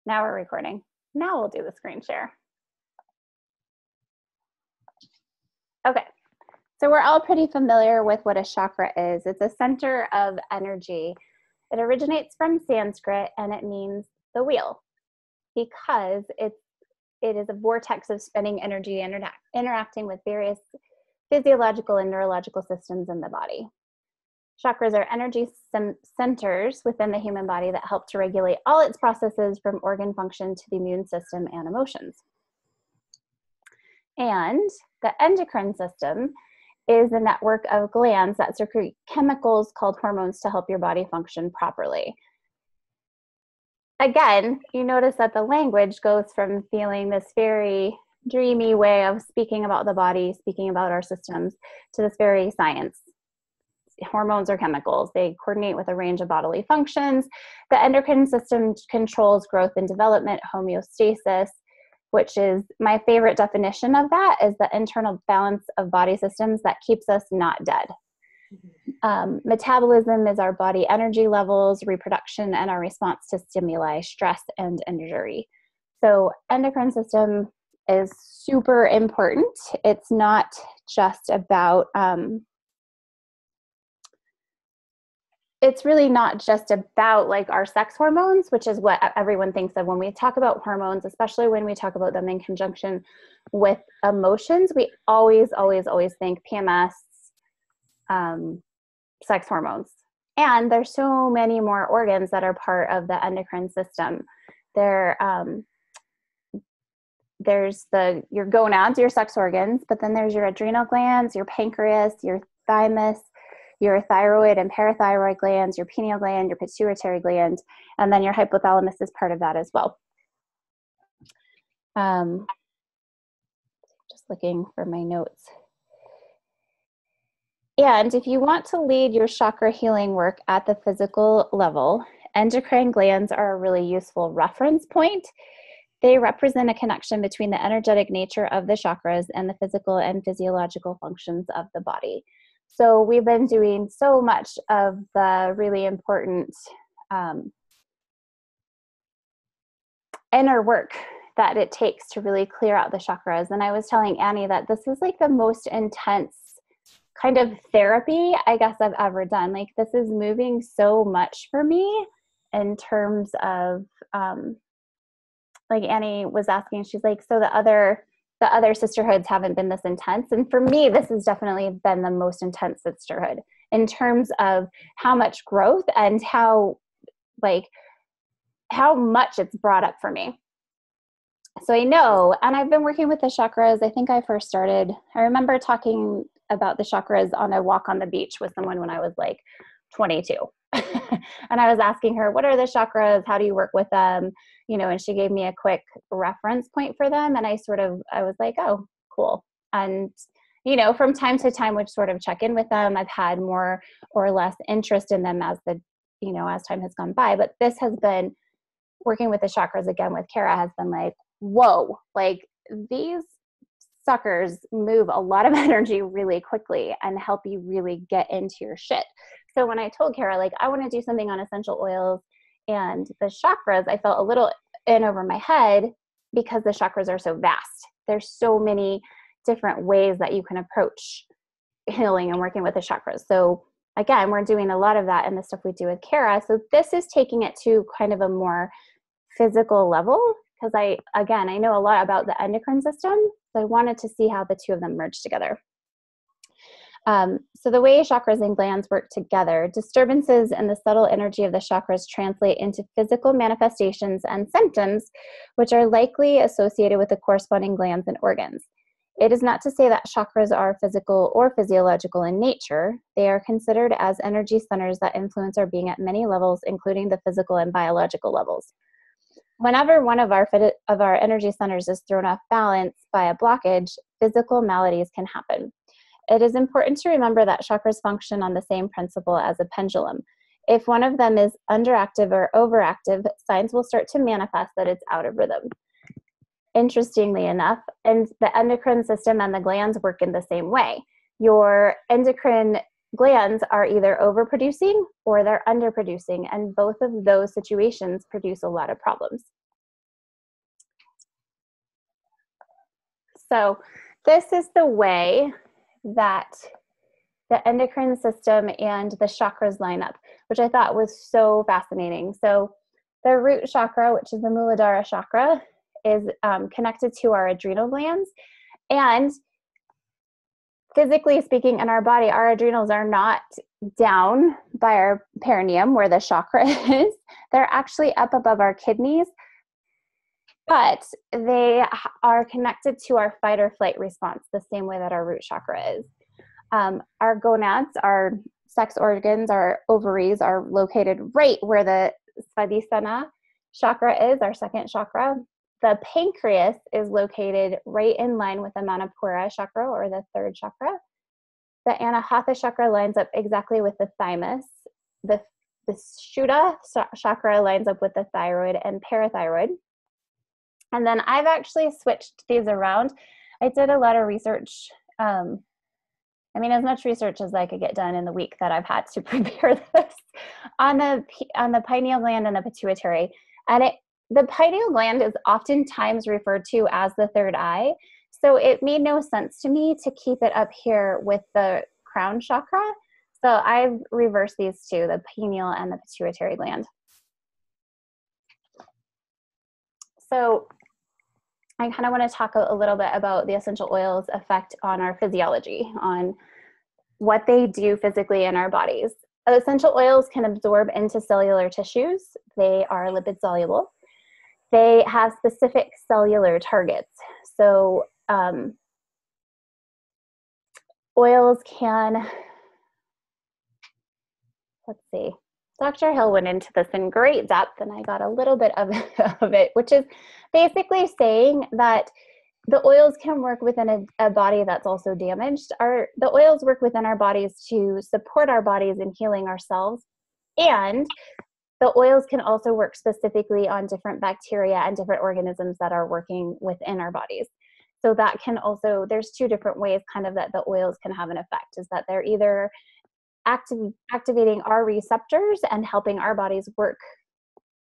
Now we're recording. Now we'll do the screen share. Okay, so we're all pretty familiar with what a chakra is. It's a center of energy. It originates from Sanskrit and it means the wheel because it is a vortex of spinning energy interacting with various physiological and neurological systems in the body. Chakras are energy centers within the human body that help to regulate all its processes from organ function to the immune system and emotions. And the endocrine system is a network of glands that secrete chemicals called hormones to help your body function properly. Again, you notice that the language goes from feeling this very dreamy way of speaking about the body, speaking about our systems, to this very science. Hormones are chemicals. They coordinate with a range of bodily functions. The endocrine system controls growth and development, homeostasis, which is my favorite definition of that, is the internal balance of body systems that keeps us not dead. Metabolism is our body energy levels, reproduction, and our response to stimuli, stress, and injury. So endocrine system is super important. It's not just about it's really not just about like our sex hormones, which is what everyone thinks of when we talk about hormones, especially when we talk about them in conjunction with emotions. We always think PMS, sex hormones. And there's so many more organs that are part of the endocrine system. There's your gonads, your sex organs, but then there's your adrenal glands, your pancreas, your thymus, your thyroid and parathyroid glands, your pineal gland, your pituitary gland, and then your hypothalamus is part of that as well. Just looking for my notes. And if you want to lead your chakra healing work at the physical level, endocrine glands are a really useful reference point. They represent a connection between the energetic nature of the chakras and the physical and physiological functions of the body. So we've been doing so much of the really important inner work that it takes to really clear out the chakras. And I was telling Annie that this is like the most intense kind of therapy I guess I've ever done. Like this is moving so much for me in terms of like Annie was asking, she's like, so the other sisterhoods haven't been this intense. And for me, this has definitely been the most intense sisterhood in terms of how much growth and how much it's brought up for me. So I know, and I've been working with the chakras. I think I remember talking about the chakras on a walk on the beach with someone when I was like 22. And I was asking her, what are the chakras? How do you work with them? You know, and she gave me a quick reference point for them. And I was like, oh, cool. And, you know, from time to time, would sort of check in with them. I've had more or less interest in them as time has gone by. But this has been working with the chakras again with Kara has been like, whoa, like these suckers move a lot of energy really quickly and help you really get into your shit. So when I told Kara, like, I want to do something on essential oils and the chakras, I felt a little in over my head because the chakras are so vast. There's so many different ways that you can approach healing and working with the chakras. So again, we're doing a lot of that in the stuff we do with Kara. So this is taking it to kind of a more physical level because I know a lot about the endocrine system. So I wanted to see how the two of them merge together. So the way chakras and glands work together, disturbances in the subtle energy of the chakras translate into physical manifestations and symptoms, which are likely associated with the corresponding glands and organs. It is not to say that chakras are physical or physiological in nature. They are considered as energy centers that influence our being at many levels, including the physical and biological levels. Whenever one of our energy centers is thrown off balance by a blockage, physical maladies can happen. It is important to remember that chakras function on the same principle as a pendulum. If one of them is underactive or overactive, signs will start to manifest that it's out of rhythm. Interestingly enough, and the endocrine system and the glands work in the same way. Your endocrine glands are either overproducing or they're underproducing, and both of those situations produce a lot of problems. So this is the way that the endocrine system and the chakras line up, which I thought was so fascinating. So the root chakra, which is the Muladhara chakra, is connected to our adrenal glands. And physically speaking, in our body, our adrenals are not down by our perineum where the chakra is. They're actually up above our kidneys, but they are connected to our fight or flight response the same way that our root chakra is. Our gonads, our sex organs, our ovaries are located right where the Svadhisthana chakra is, our second chakra. The pancreas is located right in line with the Manipura chakra, or the third chakra. The Anahata chakra lines up exactly with the thymus. The Shuddha chakra lines up with the thyroid and parathyroid. And then I've actually switched these around. I did a lot of research. As much research as I could get done in the week that I've had to prepare this on the pineal gland and the pituitary. And the pineal gland is oftentimes referred to as the third eye. So it made no sense to me to keep it up here with the crown chakra. So I've reversed these two, the pineal and the pituitary gland. So I kind of want to talk a little bit about the essential oils' effect on our physiology, on what they do physically in our bodies. Essential oils can absorb into cellular tissues. They are lipid soluble. They have specific cellular targets. So oils can, let's see, Dr. Hill went into this in great depth, and I got a little bit of it, which is basically saying that the oils can work within a body that's also damaged. The oils work within our bodies to support our bodies in healing ourselves, and the oils can also work specifically on different bacteria and different organisms that are working within our bodies. So that can also, there's two different ways kind of that the oils can have an effect, is that they're either activating our receptors and helping our bodies work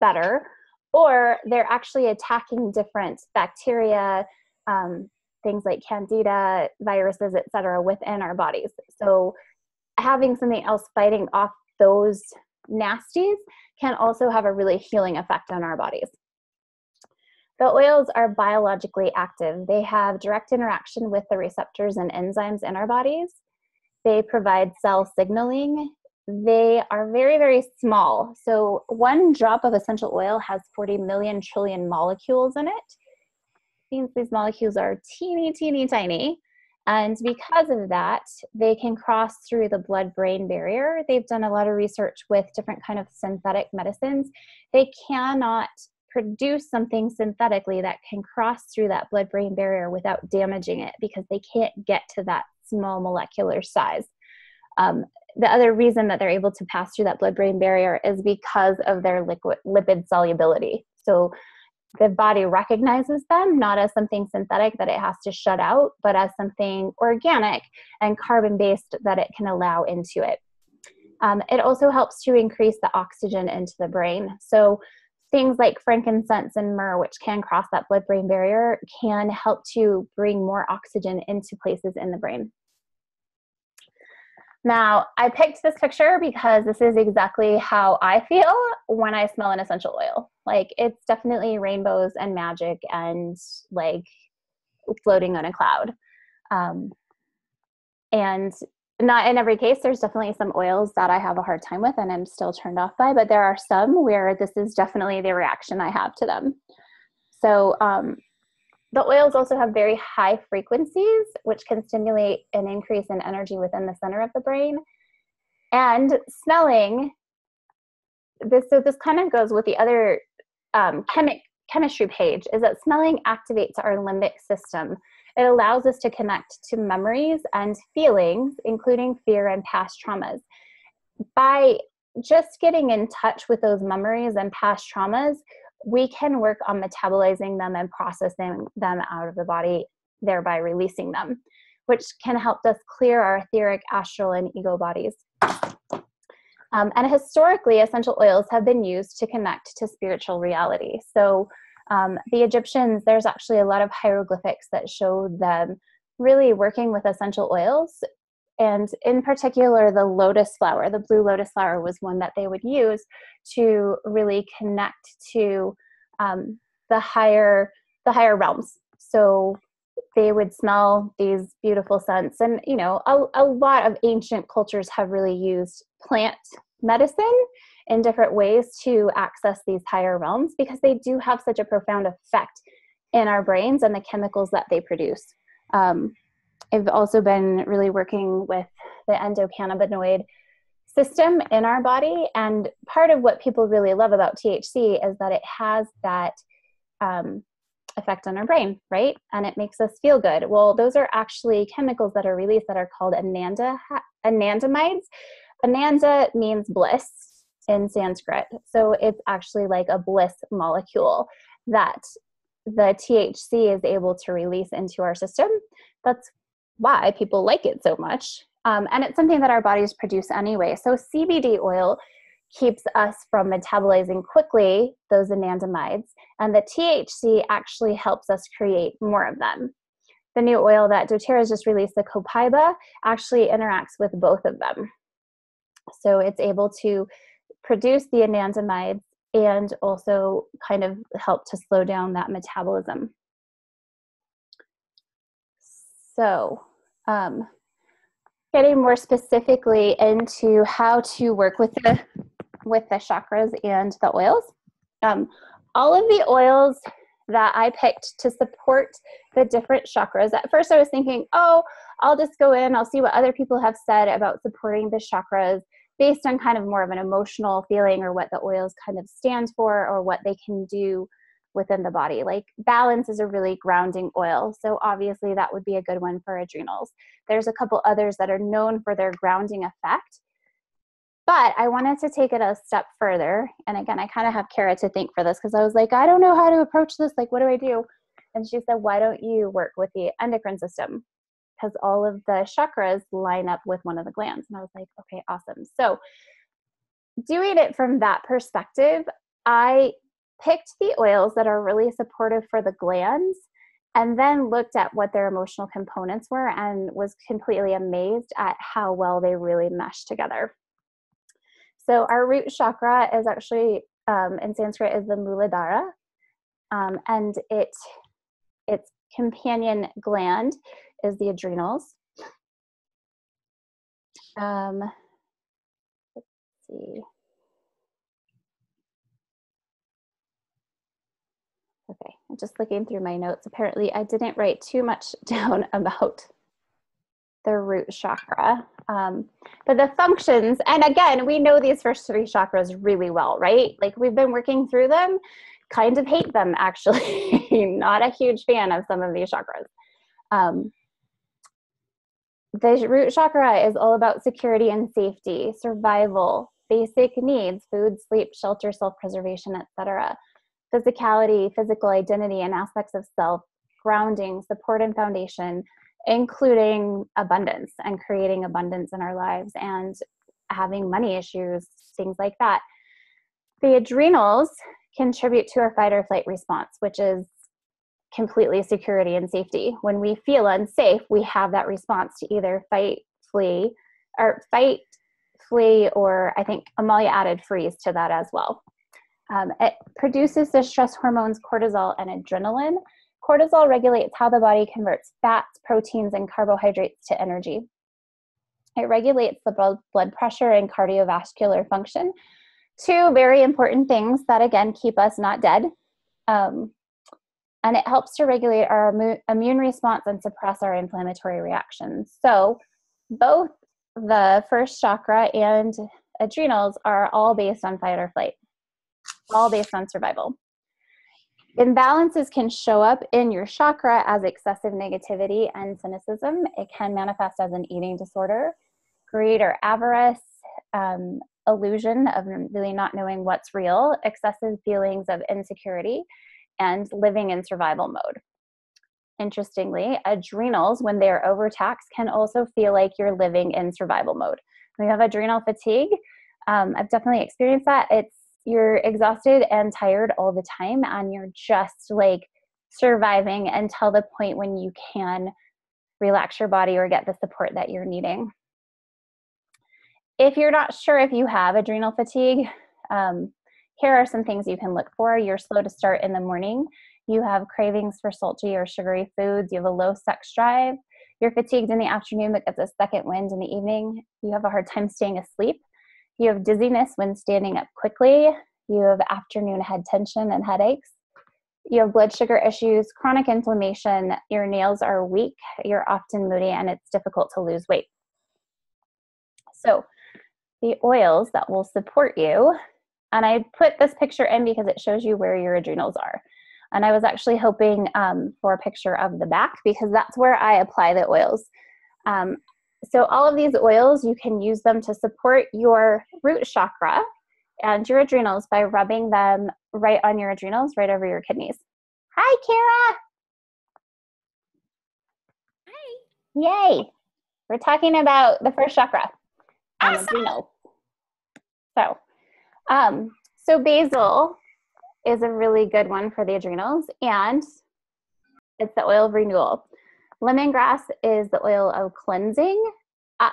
better, or they're actually attacking different bacteria, things like candida, viruses, etc., within our bodies. So having something else fighting off those nasties can also have a really healing effect on our bodies. The oils are biologically active. They have direct interaction with the receptors and enzymes in our bodies. They provide cell signaling. They are very, very small. So one drop of essential oil has 40 million trillion molecules in it. It means these molecules are teeny, teeny, tiny. And because of that, they can cross through the blood-brain barrier. They've done a lot of research with different kind of synthetic medicines. They cannot produce something synthetically that can cross through that blood-brain barrier without damaging it, because they can't get to that small molecular size. The other reason that they're able to pass through that blood-brain barrier is because of their lipid solubility. So the body recognizes them not as something synthetic that it has to shut out, but as something organic and carbon-based that it can allow into it. It also helps to increase the oxygen into the brain. So things like frankincense and myrrh, which can cross that blood-brain barrier, can help to bring more oxygen into places in the brain. Now, I picked this picture because this is exactly how I feel when I smell an essential oil. Like, it's definitely rainbows and magic and like floating on a cloud. And not in every case, there's definitely some oils that I have a hard time with and I'm still turned off by, but there are some where this is definitely the reaction I have to them. So the oils also have very high frequencies, which can stimulate an increase in energy within the center of the brain. And smelling, this kind of goes with the other chemistry page, is that smelling activates our limbic system. It allows us to connect to memories and feelings, including fear and past traumas. By just getting in touch with those memories and past traumas, we can work on metabolizing them and processing them out of the body, thereby releasing them, which can help us clear our etheric, astral, and ego bodies. And historically, essential oils have been used to connect to spiritual reality. So The Egyptians, there's actually a lot of hieroglyphics that show them really working with essential oils. And in particular, the lotus flower, the blue lotus flower, was one that they would use to really connect to the higher realms. So they would smell these beautiful scents. And, you know, a lot of ancient cultures have really used plant medicine in different ways to access these higher realms, because they do have such a profound effect in our brains and the chemicals that they produce. I've also been really working with the endocannabinoid system in our body. And part of what people really love about THC is that it has that effect on our brain, right? And it makes us feel good. Well, those are actually chemicals that are released that are called anandamides. Ananda means bliss in Sanskrit. So it's actually like a bliss molecule that the THC is able to release into our system. That's why people like it so much. And it's something that our bodies produce anyway. So CBD oil keeps us from metabolizing quickly those anandamides, and the THC actually helps us create more of them. The new oil that doTERRA just released, the copaiba, actually interacts with both of them. So it's able to produce the anandamides and also kind of help to slow down that metabolism. So getting more specifically into how to work with the chakras and the oils. All of the oils that I picked to support the different chakras, at first I was thinking, oh, I'll just go in, I'll see what other people have said about supporting the chakras based on kind of more of an emotional feeling, or what the oils kind of stand for, or what they can do within the body. Like balance is a really grounding oil. So obviously that would be a good one for adrenals. There's a couple others that are known for their grounding effect. But I wanted to take it a step further. And again, I kind of have Kara to thank for this, because I was like, I don't know how to approach this. Like, what do I do? And she said, why don't you work with the endocrine system? Because all of the chakras line up with one of the glands. And I was like, okay, awesome. So doing it from that perspective, I picked the oils that are really supportive for the glands, and then looked at what their emotional components were, and was completely amazed at how well they really mesh together. So our root chakra is actually, in Sanskrit, is the Muladhara, and its companion gland is the adrenals. Let's see. Okay, I'm just looking through my notes. Apparently, I didn't write too much down about the root chakra. But the functions, and again, we know these first three chakras really well, right? Like, we've been working through them, kind of hate them actually. Not a huge fan of some of these chakras. The root chakra is all about security and safety, survival, basic needs, food, sleep, shelter, self-preservation, etc. Physicality, physical identity, and aspects of self, grounding, support, and foundation, including abundance and creating abundance in our lives, and having money issues, things like that. The adrenals contribute to our fight or flight response, which is completely security and safety. When we feel unsafe, we have that response to either fight, flee, or I think Amalia added freeze to that as well. It produces the stress hormones cortisol and adrenaline. Cortisol regulates how the body converts fats, proteins, and carbohydrates to energy. It regulates the blood pressure and cardiovascular function. Two very important things that, again, keep us not dead. And it helps to regulate our immune response and suppress our inflammatory reactions. So both the first chakra and adrenals are all based on fight or flight, all based on survival. Imbalances can show up in your chakra as excessive negativity and cynicism. It can manifest as an eating disorder, greed or avarice, illusion of really not knowing what's real, excessive feelings of insecurity, and living in survival mode. Interestingly, adrenals, when they're overtaxed, can also feel like you're living in survival mode. When you have adrenal fatigue, I've definitely experienced that. you're exhausted and tired all the time, and you're just like surviving until the point when you can relax your body or get the support that you're needing. If you're not sure if you have adrenal fatigue, here are some things you can look for. You're slow to start in the morning. You have cravings for salty or sugary foods. You have a low sex drive. You're fatigued in the afternoon but gets a second wind in the evening. You have a hard time staying asleep. You have dizziness when standing up quickly. You have afternoon head tension and headaches. You have blood sugar issues, chronic inflammation. Your nails are weak. You're often moody, and it's difficult to lose weight. So the oils that will support you, and I put this picture in because it shows you where your adrenals are. And I was actually hoping for a picture of the back because that's where I apply the oils. So all of these oils, you can use them to support your root chakra and your adrenals by rubbing them right on your adrenals, right over your kidneys. Hi, Kara. Hi. Yay. We're talking about the first chakra and adrenals. So basil is a really good one for the adrenals, and it's the oil of renewal. Lemongrass is the oil of cleansing.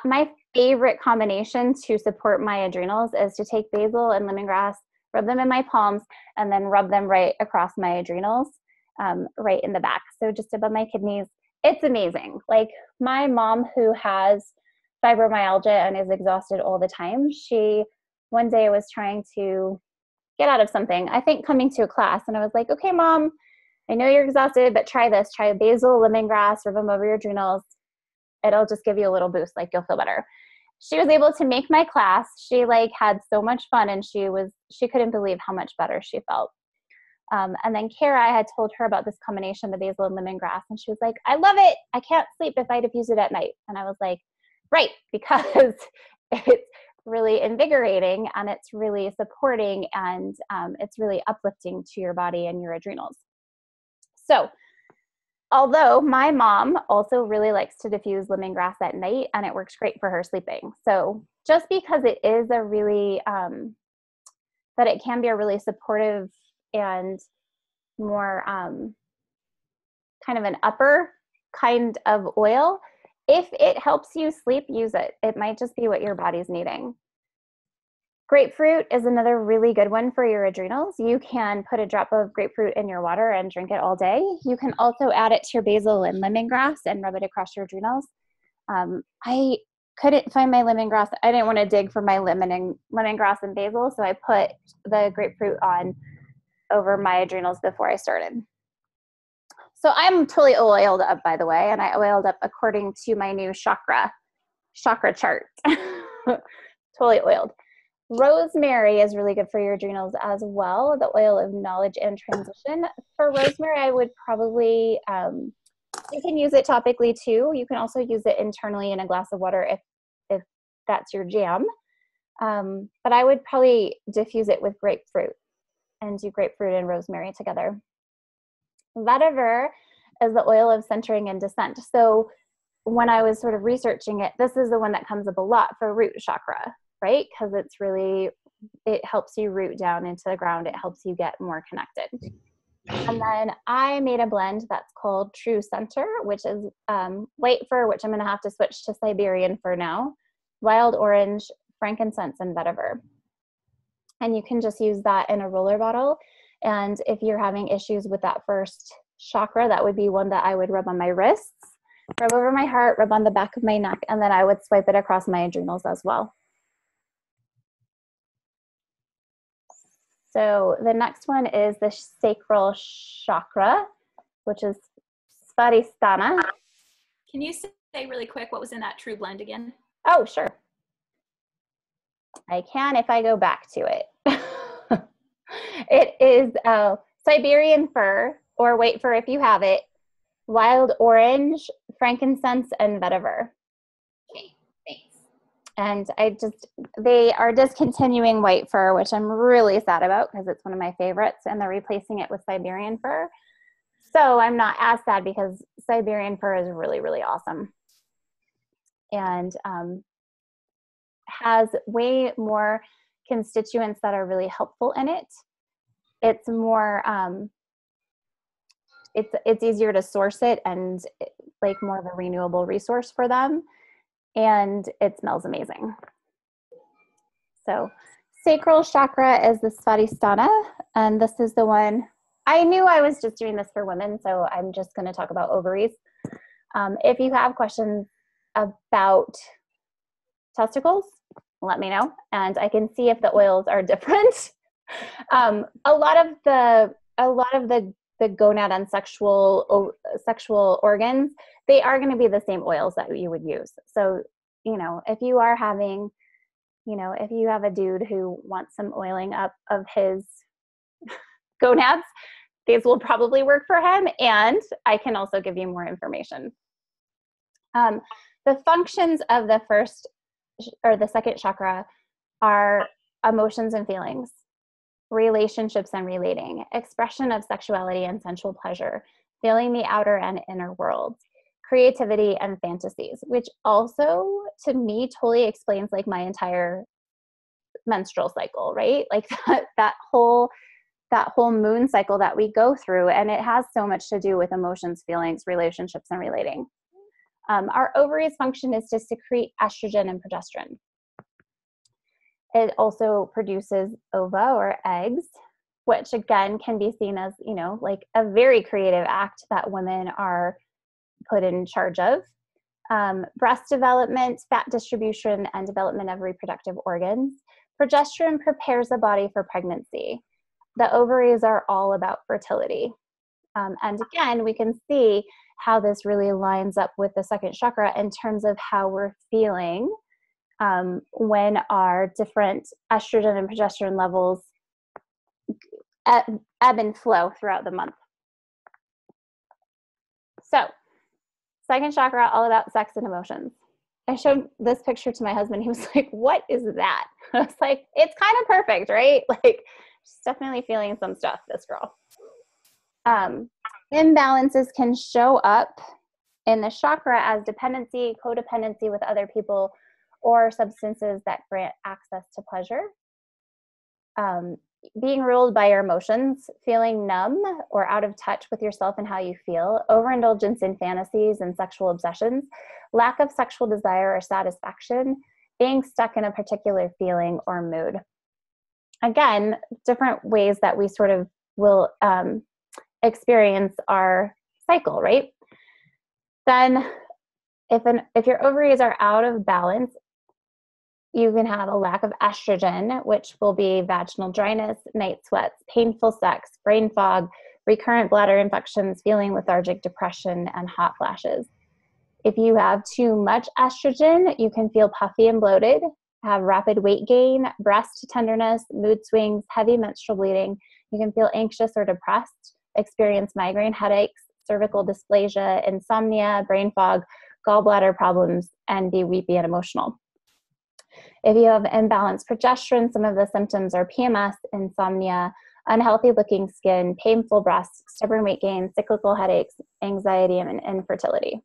My favorite combination to support my adrenals is to take basil and lemongrass, rub them in my palms, and then rub them right across my adrenals, right in the back. So just above my kidneys. It's amazing. Like my mom, who has fibromyalgia and is exhausted all the time, she one day was trying to get out of something, I think coming to a class, and I was like, okay, Mom, I know you're exhausted, but try this. Try basil, lemongrass, rub them over your adrenals. It'll just give you a little boost, like you'll feel better. She was able to make my class. She like had so much fun, and she couldn't believe how much better she felt. And then Kara, I had told her about this combination, the basil and lemongrass, and she was like, I love it. I can't sleep if I diffuse it at night. And I was like, right, because it's really invigorating and it's really supporting and it's really uplifting to your body and your adrenals. So although my mom also really likes to diffuse lemongrass at night and it works great for her sleeping. So just because it is a really, that it can be a really supportive and more kind of an upper kind of oil, if it helps you sleep, use it. It might just be what your body's needing. Grapefruit is another really good one for your adrenals. You can put a drop of grapefruit in your water and drink it all day. You can also add it to your basil and lemongrass and rub it across your adrenals. I couldn't find my lemongrass. I didn't want to dig for my lemongrass and basil, so I put the grapefruit on over my adrenals before I started. So I'm totally oiled up, by the way, and I oiled up according to my new chakra chart. Totally oiled. Rosemary is really good for your adrenals as well, the oil of knowledge and transition. For rosemary, I would probably, you can use it topically too. You can also use it internally in a glass of water if that's your jam. But I would probably diffuse it with grapefruit and do grapefruit and rosemary together. Vetiver is the oil of centering and descent. So when I was sort of researching it, this is the one that comes up a lot for root chakra, right? Because it helps you root down into the ground. It helps you get more connected. And then I made a blend that's called True Center, which is white fir, which I'm going to have to switch to Siberian fir now, wild orange, frankincense, and vetiver. And you can just use that in a roller bottle. And if you're having issues with that first chakra, that would be one that I would rub on my wrists, rub over my heart, rub on the back of my neck, and then I would swipe it across my adrenals as well. So the next one is the sacral chakra, which is Svadhisthana. Can you say really quick what was in that True Blend again? Oh, sure. I can if I go back to it. It is Siberian fir, or white fir if you have it, wild orange, frankincense, and vetiver. Okay, thanks. And they are discontinuing white fir, which I'm really sad about because it's one of my favorites, and they're replacing it with Siberian fir. So I'm not as sad because Siberian fir is really, really awesome. And has way more constituents that are really helpful in it. It's more, it's easier to source it and like more of a renewable resource for them. And it smells amazing. So sacral chakra is the Svadhisthana, and this is the one, I knew I was just doing this for women, so I'm just going to talk about ovaries. If you have questions about testicles, let me know, and I can see if the oils are different. A lot of the gonad and sexual organs, they are going to be the same oils that you would use. So, you know, if you are having, you know, if you have a dude who wants some oiling up of his gonads, these will probably work for him. And I can also give you more information. The functions of the first or the second chakra are emotions and feelings, relationships and relating, expression of sexuality and sensual pleasure, feeling the outer and inner world, creativity and fantasies, which also to me totally explains like my entire menstrual cycle, right? Like that whole moon cycle that we go through, and it has so much to do with emotions, feelings, relationships, and relating. Our ovaries' function is to secrete estrogen and progesterone. It also produces ova or eggs, which again can be seen as, you know, like a very creative act that women are put in charge of. Breast development, fat distribution, and development of reproductive organs. Progesterone prepares the body for pregnancy. The ovaries are all about fertility. And again, we can see how this really lines up with the second chakra in terms of how we're feeling when our different estrogen and progesterone levels ebb and flow throughout the month. So, second chakra, all about sex and emotions. I showed this picture to my husband. He was like, what is that? I was like, it's kind of perfect, right? Like, she's definitely feeling some stuff, this girl. Imbalances can show up in the chakra as dependency, codependency with other people, or substances that grant access to pleasure. Being ruled by your emotions, feeling numb or out of touch with yourself and how you feel, overindulgence in fantasies and sexual obsessions, lack of sexual desire or satisfaction, being stuck in a particular feeling or mood. Again, different ways that we sort of will experience our cycle, right? Then if your ovaries are out of balance, you can have a lack of estrogen, which will be vaginal dryness, night sweats, painful sex, brain fog, recurrent bladder infections, feeling lethargic, depression, and hot flashes. If you have too much estrogen, you can feel puffy and bloated, have rapid weight gain, breast tenderness, mood swings, heavy menstrual bleeding. You can feel anxious or depressed, experience migraine headaches, cervical dysplasia, insomnia, brain fog, gallbladder problems, and be weepy and emotional. If you have imbalanced progesterone, some of the symptoms are PMS, insomnia, unhealthy looking skin, painful breasts, stubborn weight gain, cyclical headaches, anxiety, and infertility.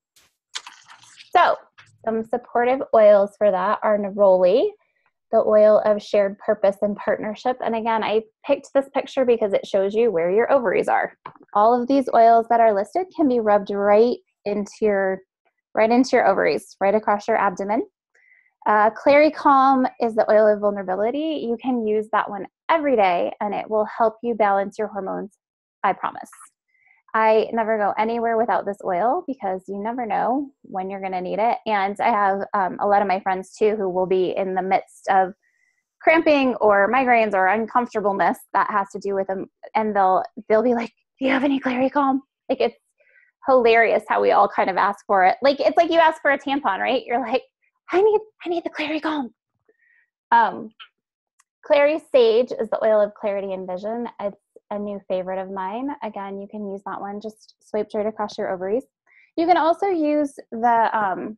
So some supportive oils for that are neroli, the oil of shared purpose and partnership. And again, I picked this picture because it shows you where your ovaries are. All of these oils that are listed can be rubbed right into your ovaries, right across your abdomen. Clary Calm is the oil of vulnerability. You can use that one every day and it will help you balance your hormones, I promise. I never go anywhere without this oil because you never know when you're going to need it. And I have a lot of my friends too who will be in the midst of cramping or migraines or uncomfortableness that has to do with them. And they'll be like, do you have any Clary Calm? Like, it's hilarious how we all kind of ask for it. Like, it's like you ask for a tampon, right? You're like, I need the Clary Calm. Clary Sage is the oil of clarity and vision. It's a new favorite of mine. Again, you can use that one. Just swipe straight across your ovaries. You can also use the,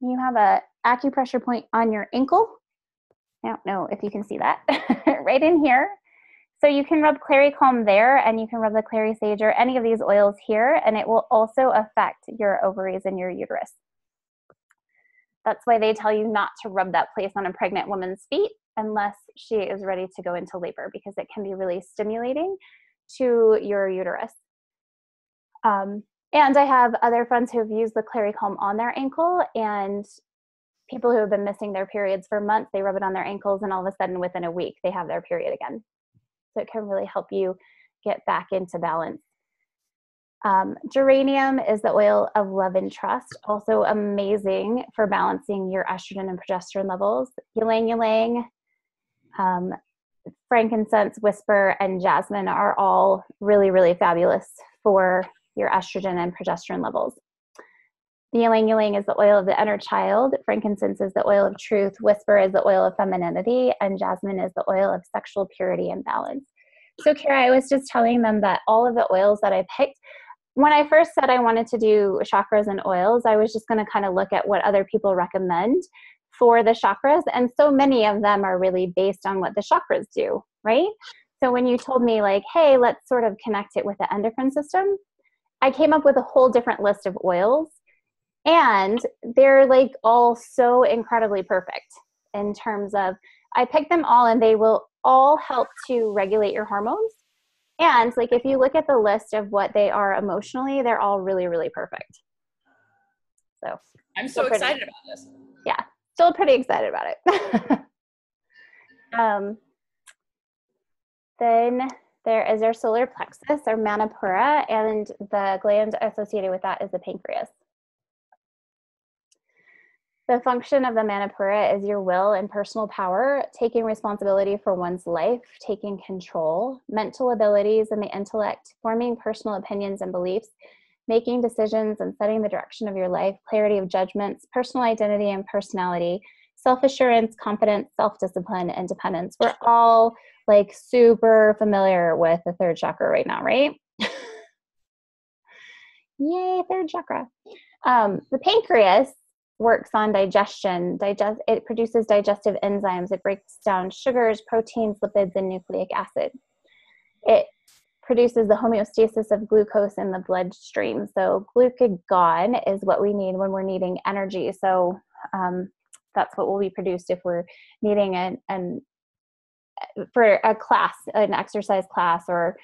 you have a acupressure point on your ankle. I don't know if you can see that right in here. So you can rub Clary Calm there, and you can rub the Clary Sage or any of these oils here, and it will also affect your ovaries and your uterus. That's why they tell you not to rub that place on a pregnant woman's feet. unless she is ready to go into labor, because it can be really stimulating to your uterus. And I have other friends who have used the Clary Calm on their ankle, and people who have been missing their periods for months, they rub it on their ankles, and all of a sudden within a week they have their period again. So it can really help you get back into balance. Geranium is the oil of love and trust, also amazing for balancing your estrogen and progesterone levels. Ylang ylang, frankincense, whisper, and jasmine are all really, really fabulous for your estrogen and progesterone levels. The ylang ylang is the oil of the inner child. Frankincense is the oil of truth. Whisper is the oil of femininity. And jasmine is the oil of sexual purity and balance. So, Kara, I was just telling them that all of the oils that I picked, when I first said I wanted to do chakras and oils, I was just going to kind of look at what other people recommend for the chakras. And so many of them are really based on what the chakras do, right? So when you told me like, hey, let's sort of connect it with the endocrine system, I came up with a whole different list of oils. And they're like all so incredibly perfect in terms of, I picked them all and they will all help to regulate your hormones. And like, if you look at the list of what they are emotionally, they're all really, really perfect. So I'm so excited about this. Yeah, still pretty excited about it. Then there is our solar plexus, our manipura, and the gland associated with that is the pancreas. The function of the manipura is your will and personal power, taking responsibility for one's life, taking control, mental abilities and the intellect, forming personal opinions and beliefs, making decisions and setting the direction of your life, clarity of judgments, personal identity and personality, self-assurance, confidence, self-discipline, independence. We're all like super familiar with the third chakra right now, right? Yay, third chakra. The pancreas works on digestion. It produces digestive enzymes. It breaks down sugars, proteins, lipids, and nucleic acid. It produces the homeostasis of glucose in the bloodstream. So glucagon is what we need when we're needing energy. So that's what will be produced if we're needing for a class, an exercise class, or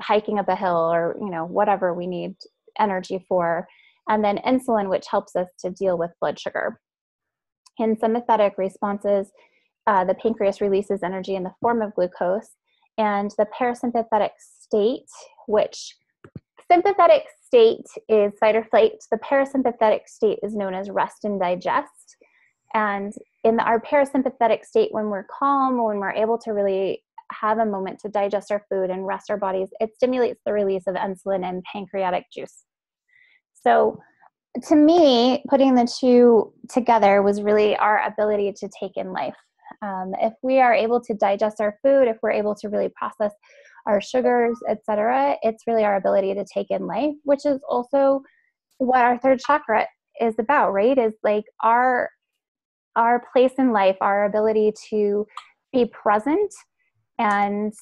hiking up a hill, or whatever we need energy for. And then insulin, which helps us to deal with blood sugar. In sympathetic responses, the pancreas releases energy in the form of glucose. And the parasympathetic state, which sympathetic state is fight or flight. The parasympathetic state is known as rest and digest. And in our parasympathetic state, when we're calm, when we're able to really have a moment to digest our food and rest our bodies, it stimulates the release of insulin and pancreatic juice. So to me, putting the two together was really our ability to take in life. If we are able to digest our food, if we're able to really process our sugars, etc., it's really our ability to take in life, which is also what our third chakra is about, right? Is like our place in life, our ability to be present and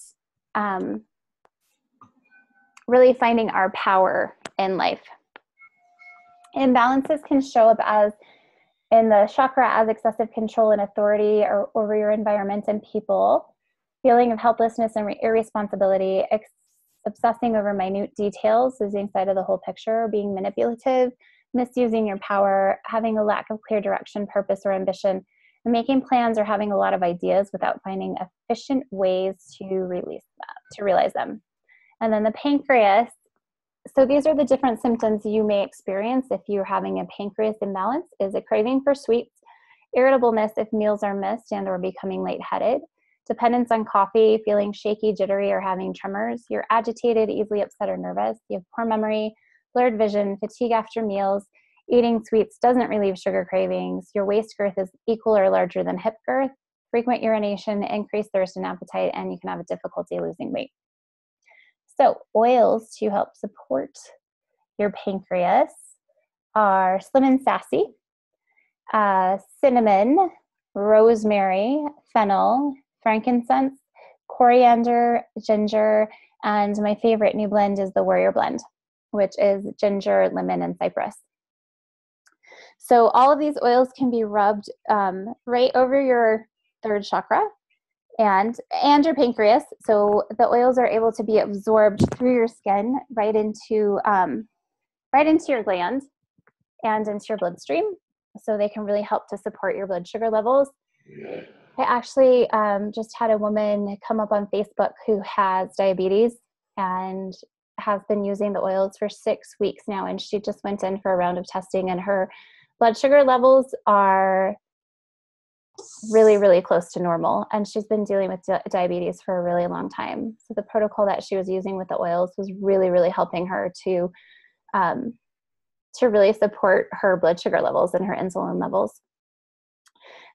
really finding our power in life. Imbalances can show up as in the chakra as excessive control and authority over your environment and people, feeling of helplessness and irresponsibility, obsessing over minute details, losing sight of the whole picture, being manipulative, misusing your power, having a lack of clear direction, purpose, or ambition, and making plans or having a lot of ideas without finding efficient ways to realize them. And then the pancreas. So these are the different symptoms you may experience if you're having a pancreas imbalance: is a craving for sweets, irritableness if meals are missed and or becoming lightheaded, dependence on coffee, feeling shaky, jittery, or having tremors. You're agitated, easily upset or nervous. You have poor memory, blurred vision, fatigue after meals. Eating sweets doesn't relieve sugar cravings. Your waist girth is equal or larger than hip girth. Frequent urination, increased thirst and appetite, and you can have a difficulty losing weight. So oils to help support your pancreas are Slim and Sassy, cinnamon, rosemary, fennel, frankincense, coriander, ginger, and my favorite new blend is the Warrior Blend, which is ginger, lemon, and cypress. So all of these oils can be rubbed right over your third chakra, and your pancreas. So the oils are able to be absorbed through your skin right into your glands and into your bloodstream. So they can really help to support your blood sugar levels. I actually just had a woman come up on Facebook who has diabetes and has been using the oils for 6 weeks now. And she just went in for a round of testing, and her blood sugar levels are really, really close to normal. And she's been dealing with diabetes for a really long time. So the protocol that she was using with the oils was really, really helping her to really support her blood sugar levels and her insulin levels.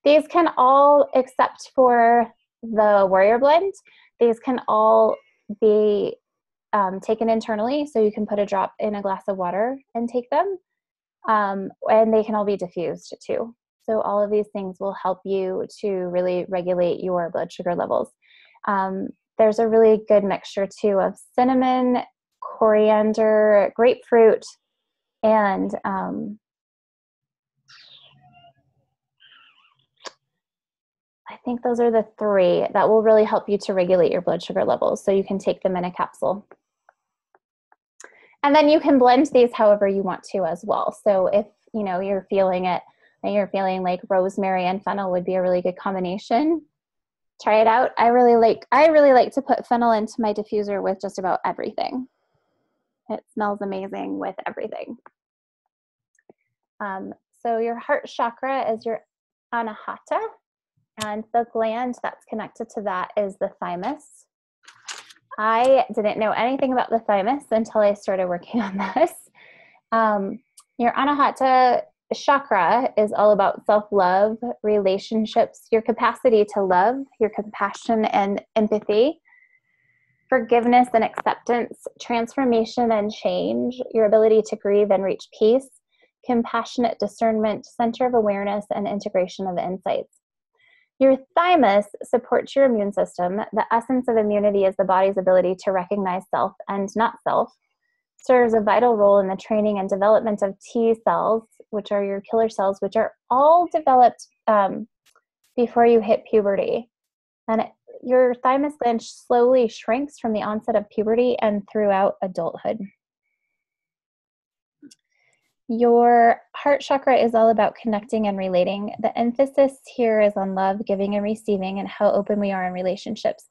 These can all, except for the Warrior Blend, these can all be taken internally. So you can put a drop in a glass of water and take them. And they can all be diffused too. So all of these things will help you to really regulate your blood sugar levels. There's a really good mixture too of cinnamon, coriander, grapefruit, and I think those are the 3 that will really help you to regulate your blood sugar levels. So you can take them in a capsule. And then you can blend these however you want to as well. So if you're feeling it and you're feeling like rosemary and fennel would be a really good combination, try it out. I really like to put fennel into my diffuser with just about everything. It smells amazing with everything. So your heart chakra is your anahata, and the gland that's connected to that is the thymus. I didn't know anything about the thymus until I started working on this. Your anahata chakra is all about self-love, relationships, your capacity to love, your compassion and empathy, forgiveness and acceptance, transformation and change, your ability to grieve and reach peace, compassionate discernment, center of awareness, and integration of insights. Your thymus supports your immune system. The essence of immunity is the body's ability to recognize self and not self, serves a vital role in the training and development of T cells, which are your killer cells, which are all developed before you hit puberty. And your thymus gland slowly shrinks from the onset of puberty and throughout adulthood. Your heart chakra is all about connecting and relating. The emphasis here is on love, giving and receiving, and how open we are in relationships.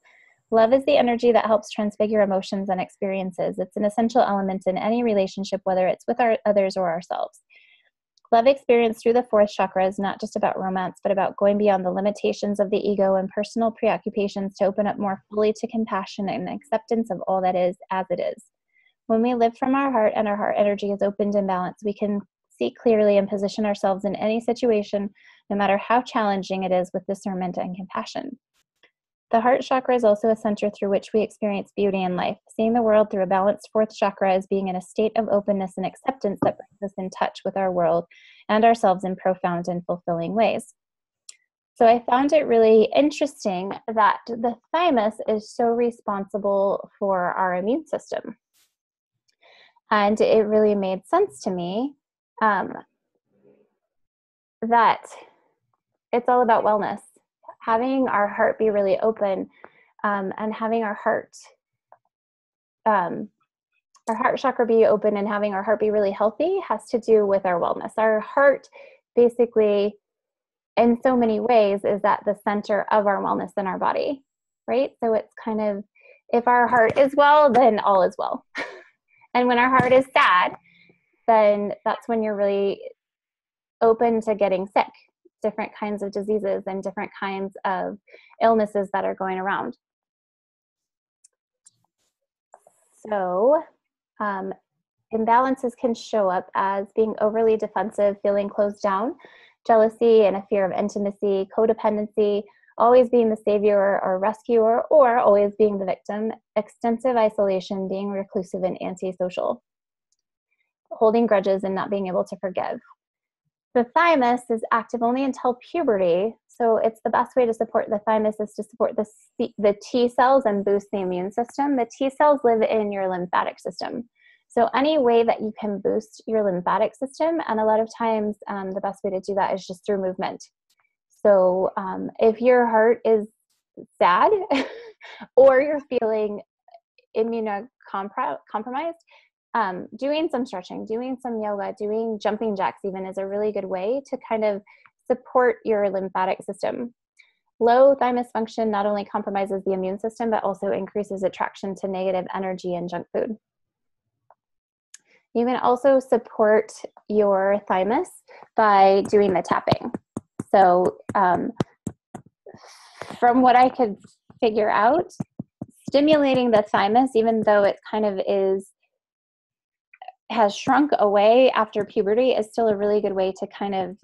Love is the energy that helps transfigure emotions and experiences. It's an essential element in any relationship, whether it's with others or ourselves. Love experienced through the 4th chakra is not just about romance, but about going beyond the limitations of the ego and personal preoccupations to open up more fully to compassion and acceptance of all that is as it is. When we live from our heart and our heart energy is opened and balanced, we can see clearly and position ourselves in any situation, no matter how challenging it is, with discernment and compassion. The heart chakra is also a center through which we experience beauty in life. Seeing the world through a balanced 4th chakra is being in a state of openness and acceptance that brings us in touch with our world and ourselves in profound and fulfilling ways. So I found it really interesting that the thymus is so responsible for our immune system. And it really made sense to me that it's all about wellness. Having our heart be really open and having our heart chakra be open and having our heart be really healthy has to do with our wellness. Our heart basically, in so many ways, is at the center of our wellness in our body, right? So it's kind of, if our heart is well, then all is well. And when our heart is sad, then that's when you're really open to getting sick, different kinds of diseases and different kinds of illnesses that are going around. So imbalances can show up as being overly defensive, feeling closed down, jealousy and a fear of intimacy, codependency, always being the savior or rescuer, or always being the victim, extensive isolation, being reclusive and antisocial, holding grudges and not being able to forgive. The thymus is active only until puberty, so it's the best way to support the thymus is to support the T cells and boost the immune system. The T cells live in your lymphatic system. So any way that you can boost your lymphatic system, and a lot of times the best way to do that is just through movement. So if your heart is sad or you're feeling immunocompromised, doing some stretching, doing some yoga, doing jumping jacks even is a really good way to kind of support your lymphatic system. Low thymus function not only compromises the immune system, but also increases attraction to negative energy and junk food. You can also support your thymus by doing the tapping. So from what I could figure out, stimulating the thymus, even though it kind of has shrunk away after puberty, is still a really good way to kind of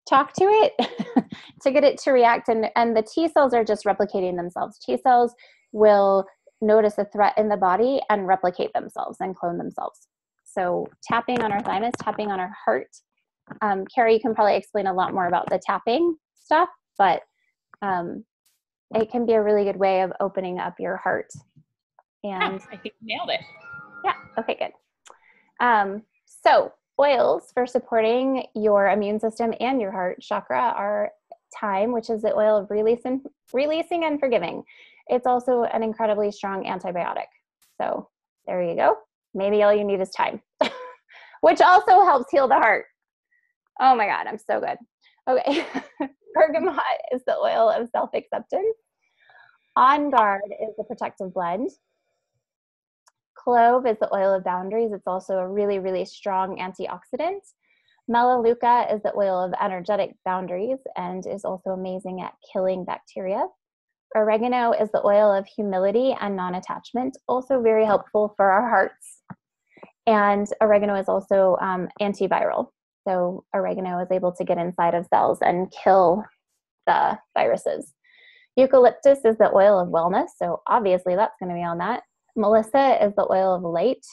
talk to it, to get it to react. And the T cells are just replicating themselves. T cells will notice a threat in the body and replicate themselves and clone themselves. So tapping on our thymus, tapping on our heart. Carrie, you can probably explain a lot more about the tapping stuff, but it can be a really good way of opening up your heart. And I think you nailed it. Yeah, okay, good. So oils for supporting your immune system and your heart chakra are thyme, which is the oil of releasing and forgiving. It's also an incredibly strong antibiotic. So there you go. Maybe all you need is thyme, which also helps heal the heart. Oh my God, I'm so good. Okay. Bergamot is the oil of self-acceptance. On Guard is the protective blend. Clove is the oil of boundaries. It's also a really, really strong antioxidant. Melaleuca is the oil of energetic boundaries and is also amazing at killing bacteria. Oregano is the oil of humility and non-attachment, also very helpful for our hearts. And oregano is also antiviral. So oregano is able to get inside of cells and kill the viruses. Eucalyptus is the oil of wellness. So obviously that's going to be on that. Melissa is the oil of light.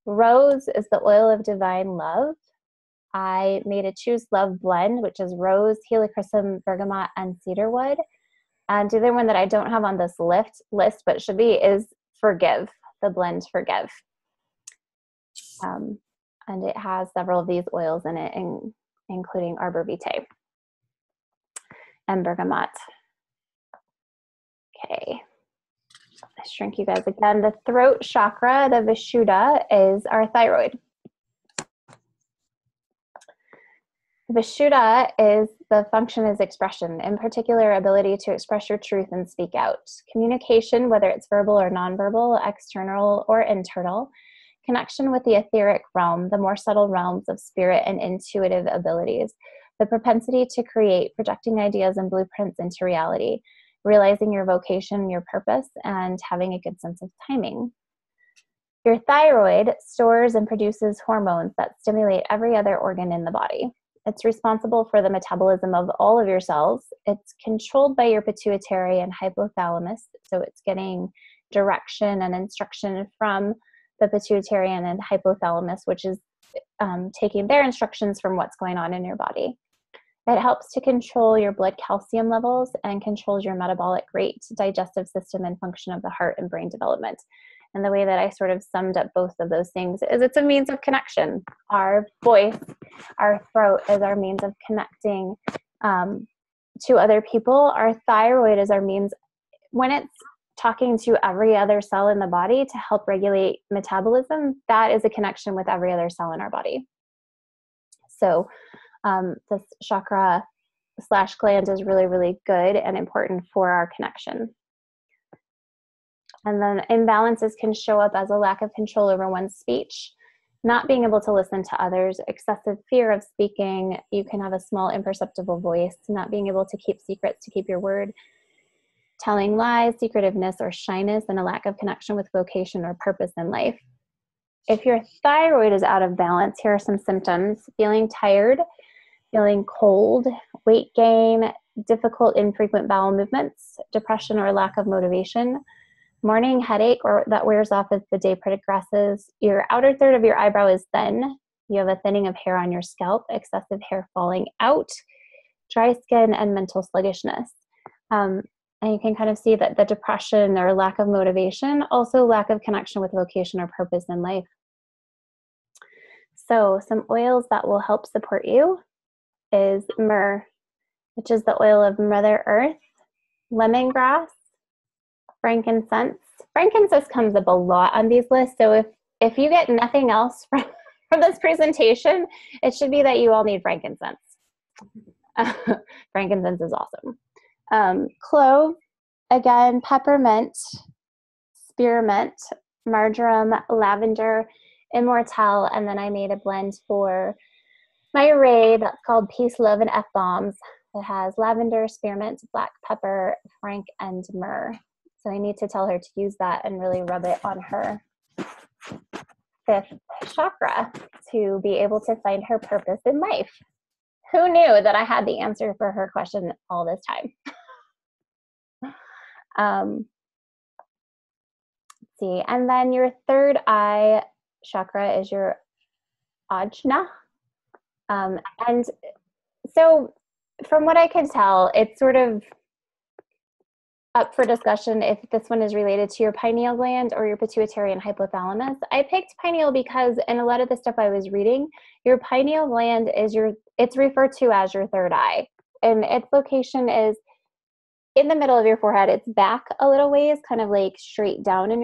Rose is the oil of divine love. I made a Choose Love blend, which is rose, helichrysum, bergamot, and cedarwood. And the other one that I don't have on this list, but should be, is Forgive, the blend Forgive. And it has several of these oils in it, including arbor vitae and bergamot. Okay. I shrink you guys again. The throat chakra, the Vishuddha, is our thyroid. Vishuddha is the function is expression, in particular ability to express your truth and speak out. Communication, whether it's verbal or nonverbal, external or internal. Connection with the etheric realm, the more subtle realms of spirit and intuitive abilities. The propensity to create, projecting ideas and blueprints into reality. Realizing your vocation, your purpose, and having a good sense of timing. Your thyroid stores and produces hormones that stimulate every other organ in the body. It's responsible for the metabolism of all of your cells. It's controlled by your pituitary and hypothalamus, so it's getting direction and instruction from the pituitary and hypothalamus, which is taking their instructions from what's going on in your body. It helps to control your blood calcium levels and controls your metabolic rate, digestive system, and function of the heart and brain development. And the way that I sort of summed up both of those things is it's a means of connection. Our voice, our throat is our means of connecting to other people. Our thyroid is our means, when it's talking to every other cell in the body to help regulate metabolism, that is a connection with every other cell in our body. So this chakra / gland is really, really good and important for our connection. And then imbalances can show up as a lack of control over one's speech, not being able to listen to others, excessive fear of speaking. You can have a small imperceptible voice, not being able to keep secrets, to keep your word, telling lies, secretiveness or shyness, and a lack of connection with vocation or purpose in life. If your thyroid is out of balance, here are some symptoms: feeling tired, feeling cold, weight gain, difficult infrequent bowel movements, depression or lack of motivation, morning headache or that wears off as the day progresses. Your outer third of your eyebrow is thin. You have a thinning of hair on your scalp, excessive hair falling out, dry skin, and mental sluggishness. And you can kind of see that the depression or lack of motivation, also lack of connection with vocation or purpose in life. So some oils that will help support you is myrrh, which is the oil of Mother Earth. lemongrass, frankincense. Frankincense comes up a lot on these lists. So if you get nothing else from this presentation, it should be that you all need frankincense. Frankincense is awesome. Clove, again, peppermint, spearmint, marjoram, lavender, immortelle, and then I made a blend for my array that's called Peace, Love, and F-Bombs. It has lavender, spearmint, black pepper, frank, and myrrh. So I need to tell her to use that and really rub it on her 5th chakra to be able to find her purpose in life. Who knew that I had the answer for her question all this time? Let's see, and then your 3rd eye chakra is your ajna. And so from what I can tell, it's sort of up for discussion if this one is related to your pineal gland or your pituitary and hypothalamus. I picked pineal because in a lot of the stuff I was reading, your pineal gland is it's referred to as your 3rd eye. And its location is in the middle of your forehead. It's back a little ways, kind of like straight down in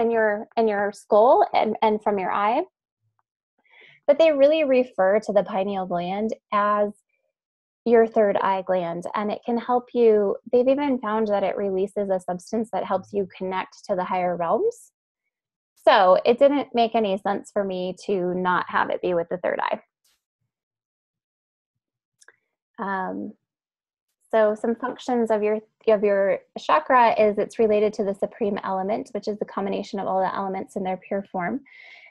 your skull and from your eye. But they really refer to the pineal gland as your 3rd eye gland, and it can help you. They've even found that it releases a substance that helps you connect to the higher realms. So it didn't make any sense for me to not have it be with the 3rd eye. So some functions of your chakra is it's related to the supreme element, which is the combination of all the elements in their pure form.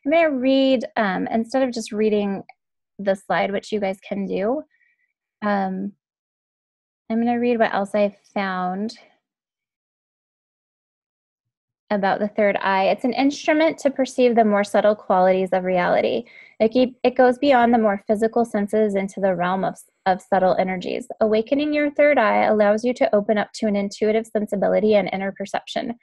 I'm going to read, instead of just reading the slide, which you guys can do, I'm going to read what else I found about the 3rd eye. It's an instrument to perceive the more subtle qualities of reality. It goes beyond the more physical senses into the realm of subtle energies. Awakening your 3rd eye allows you to open up to an intuitive sensibility and inner perception.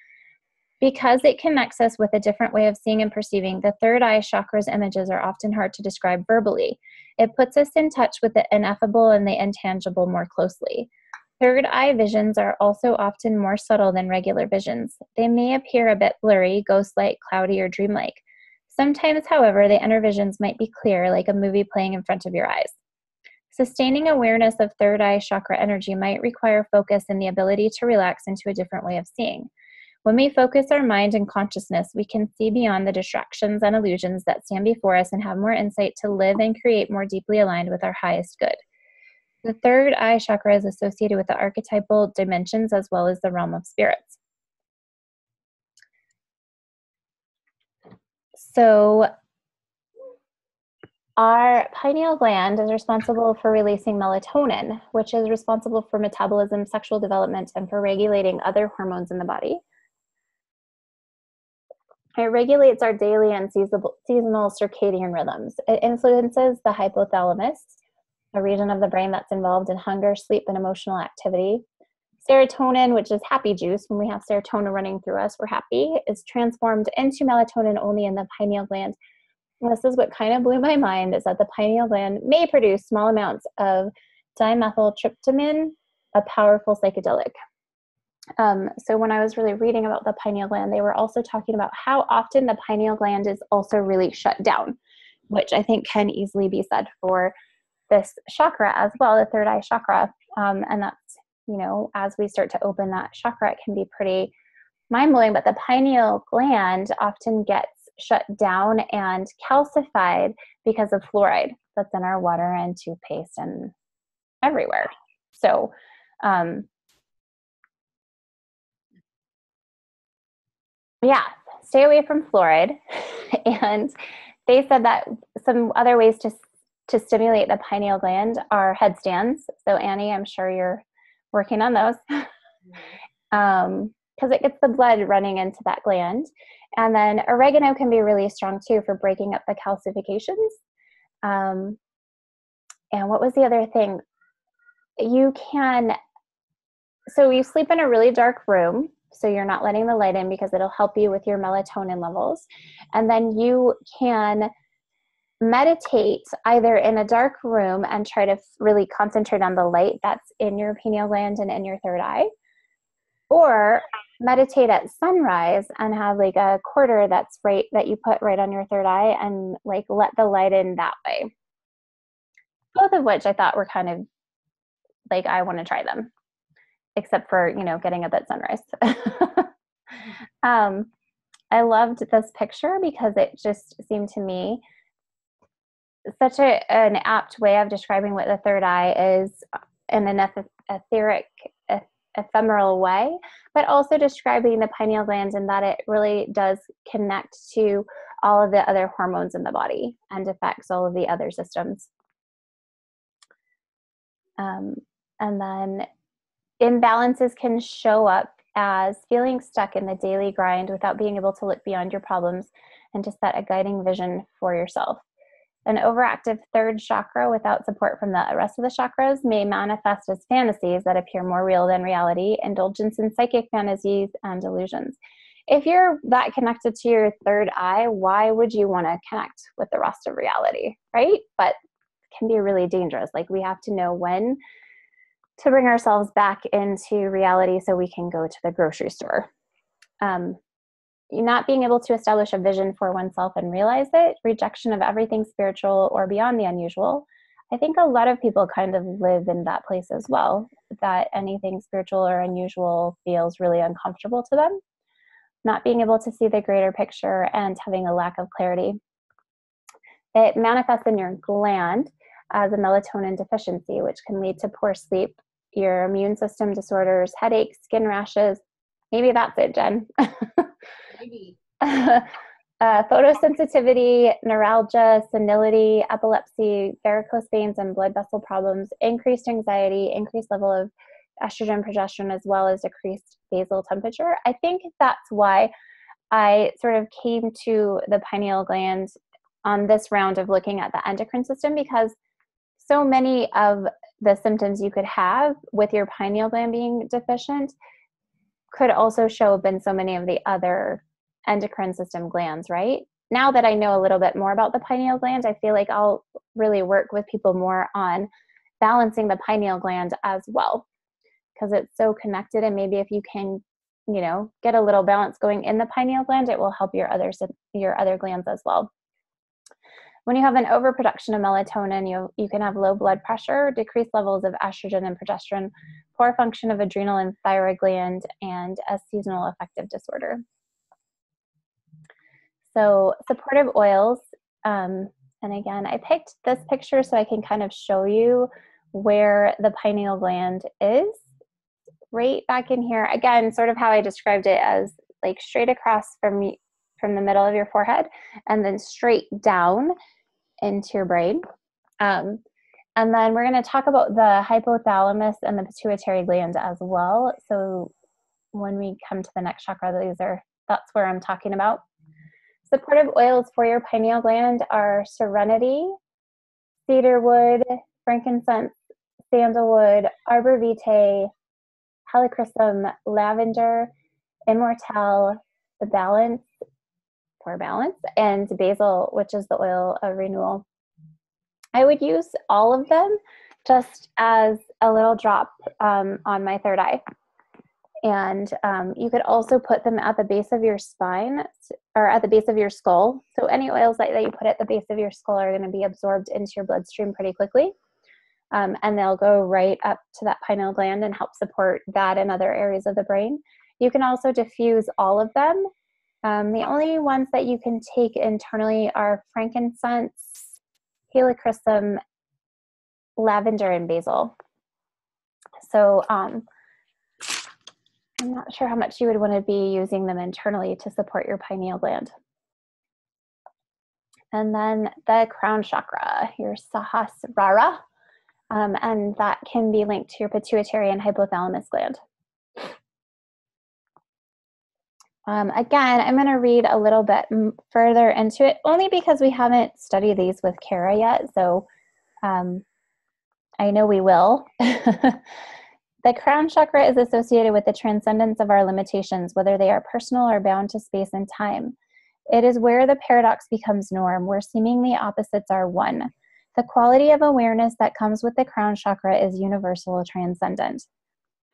Because it connects us with a different way of seeing and perceiving, the 3rd eye chakra's images are often hard to describe verbally. It puts us in touch with the ineffable and the intangible more closely. 3rd eye visions are also often more subtle than regular visions. They may appear a bit blurry, ghost-like, cloudy, or dreamlike. Sometimes, however, the inner visions might be clear, like a movie playing in front of your eyes. Sustaining awareness of 3rd eye chakra energy might require focus and the ability to relax into a different way of seeing. When we focus our mind and consciousness, we can see beyond the distractions and illusions that stand before us and have more insight to live and create more deeply aligned with our highest good. The 3rd eye chakra is associated with the archetypal dimensions as well as the realm of spirits. So our pineal gland is responsible for releasing melatonin, which is responsible for metabolism, sexual development, and for regulating other hormones in the body. It regulates our daily and seasonal circadian rhythms. It influences the hypothalamus, a region of the brain that's involved in hunger, sleep, and emotional activity. Serotonin, which is happy juice, when we have serotonin running through us, we're happy, is transformed into melatonin only in the pineal gland. And this is what kind of blew my mind, is that the pineal gland may produce small amounts of dimethyltryptamine, a powerful psychedelic. So when I was really reading about the pineal gland, they were also talking about how often the pineal gland is also really shut down, which I think can easily be said for this chakra as well, the 3rd eye chakra. And that's, as we start to open that chakra, it can be pretty mind-blowing, but the pineal gland often gets shut down and calcified because of fluoride that's in our water and toothpaste and everywhere. So, yeah, stay away from fluoride. And they said that some other ways to stimulate the pineal gland are headstands. So Annie, I'm sure you're working on those. Because it gets the blood running into that gland. And then oregano can be really strong too for breaking up the calcifications. And what was the other thing? You sleep in a really dark room, so you're not letting the light in because it'll help you with your melatonin levels. And then you can meditate either in a dark room and try to really concentrate on the light that's in your pineal gland and in your 3rd eye. Or meditate at sunrise and have like a quarter that's right that you put right on your third eye and like let the light in that way. Both of which I thought were kind of like, I want to try them, except for, you know, getting up at sunrise. I loved this picture because it just seemed to me such an apt way of describing what the third eye is in an etheric, ephemeral way, but also describing the pineal gland and that it really does connect to all of the other hormones in the body and affects all of the other systems. And then imbalances can show up as feeling stuck in the daily grind without being able to look beyond your problems and to set a guiding vision for yourself. An overactive third chakra without support from the rest of the chakras may manifest as fantasies that appear more real than reality, indulgence in psychic fantasies, and delusions. If you're that connected to your third eye, why would you want to connect with the rest of reality, right? But it can be really dangerous. Like, we have to know when to bring ourselves back into reality so we can go to the grocery store. Not being able to establish a vision for oneself and realize it, rejection of everything spiritual or beyond the unusual. I think a lot of people kind of live in that place as well, that anything spiritual or unusual feels really uncomfortable to them. Not being able to see the greater picture and having a lack of clarity. It manifests in your gland as a melatonin deficiency, which can lead to poor sleep, your immune system disorders, headaches, skin rashes. Maybe that's it, Jen. Maybe. Photosensitivity, neuralgia, senility, epilepsy, varicose veins, and blood vessel problems, increased anxiety, increased level of estrogen, progesterone, as well as decreased basal temperature. I think that's why I sort of came to the pineal gland on this round of looking at the endocrine system, because so many of the symptoms you could have with your pineal gland being deficient could also show up in so many of the other endocrine system glands, right? Now that I know a little bit more about the pineal gland, I feel like I'll really work with people more on balancing the pineal gland as well, because it's so connected. And maybe if you can, you know, get a little balance going in the pineal gland, it will help your other glands as well. When you have an overproduction of melatonin, you can have low blood pressure, decreased levels of estrogen and progesterone, poor function of adrenal and thyroid gland, and a seasonal affective disorder. So supportive oils, and again, I picked this picture so I can kind of show you where the pineal gland is, right back in here. Again, sort of how I described it, as like straight across from the middle of your forehead and then straight down into your brain. And then we're going to talk about the hypothalamus and the pituitary gland as well. So when we come to the next chakra, that's where I'm talking about. Supportive oils for your pineal gland are serenity, cedarwood, frankincense, sandalwood, arbor vitae, helichrysum, lavender, immortelle, the balance, for balance, and basil, which is the oil of renewal. I would use all of them just as a little drop on my third eye. And you could also put them at the base of your spine or at the base of your skull. So any oils that you put at the base of your skull are going to be absorbed into your bloodstream pretty quickly. And they'll go right up to that pineal gland and help support that and other areas of the brain. You can also diffuse all of them. The only ones that you can take internally are frankincense, helichrysum, lavender, and basil. So I'm not sure how much you would want to be using them internally to support your pineal gland. And then the crown chakra, your sahasrara, and that can be linked to your pituitary and hypothalamus gland. Again, I'm going to read a little bit further into it, only because we haven't studied these with Kara yet, so I know we will. The crown chakra is associated with the transcendence of our limitations, whether they are personal or bound to space and time. It is where the paradox becomes norm, where seemingly opposites are one. The quality of awareness that comes with the crown chakra is universal, transcendent.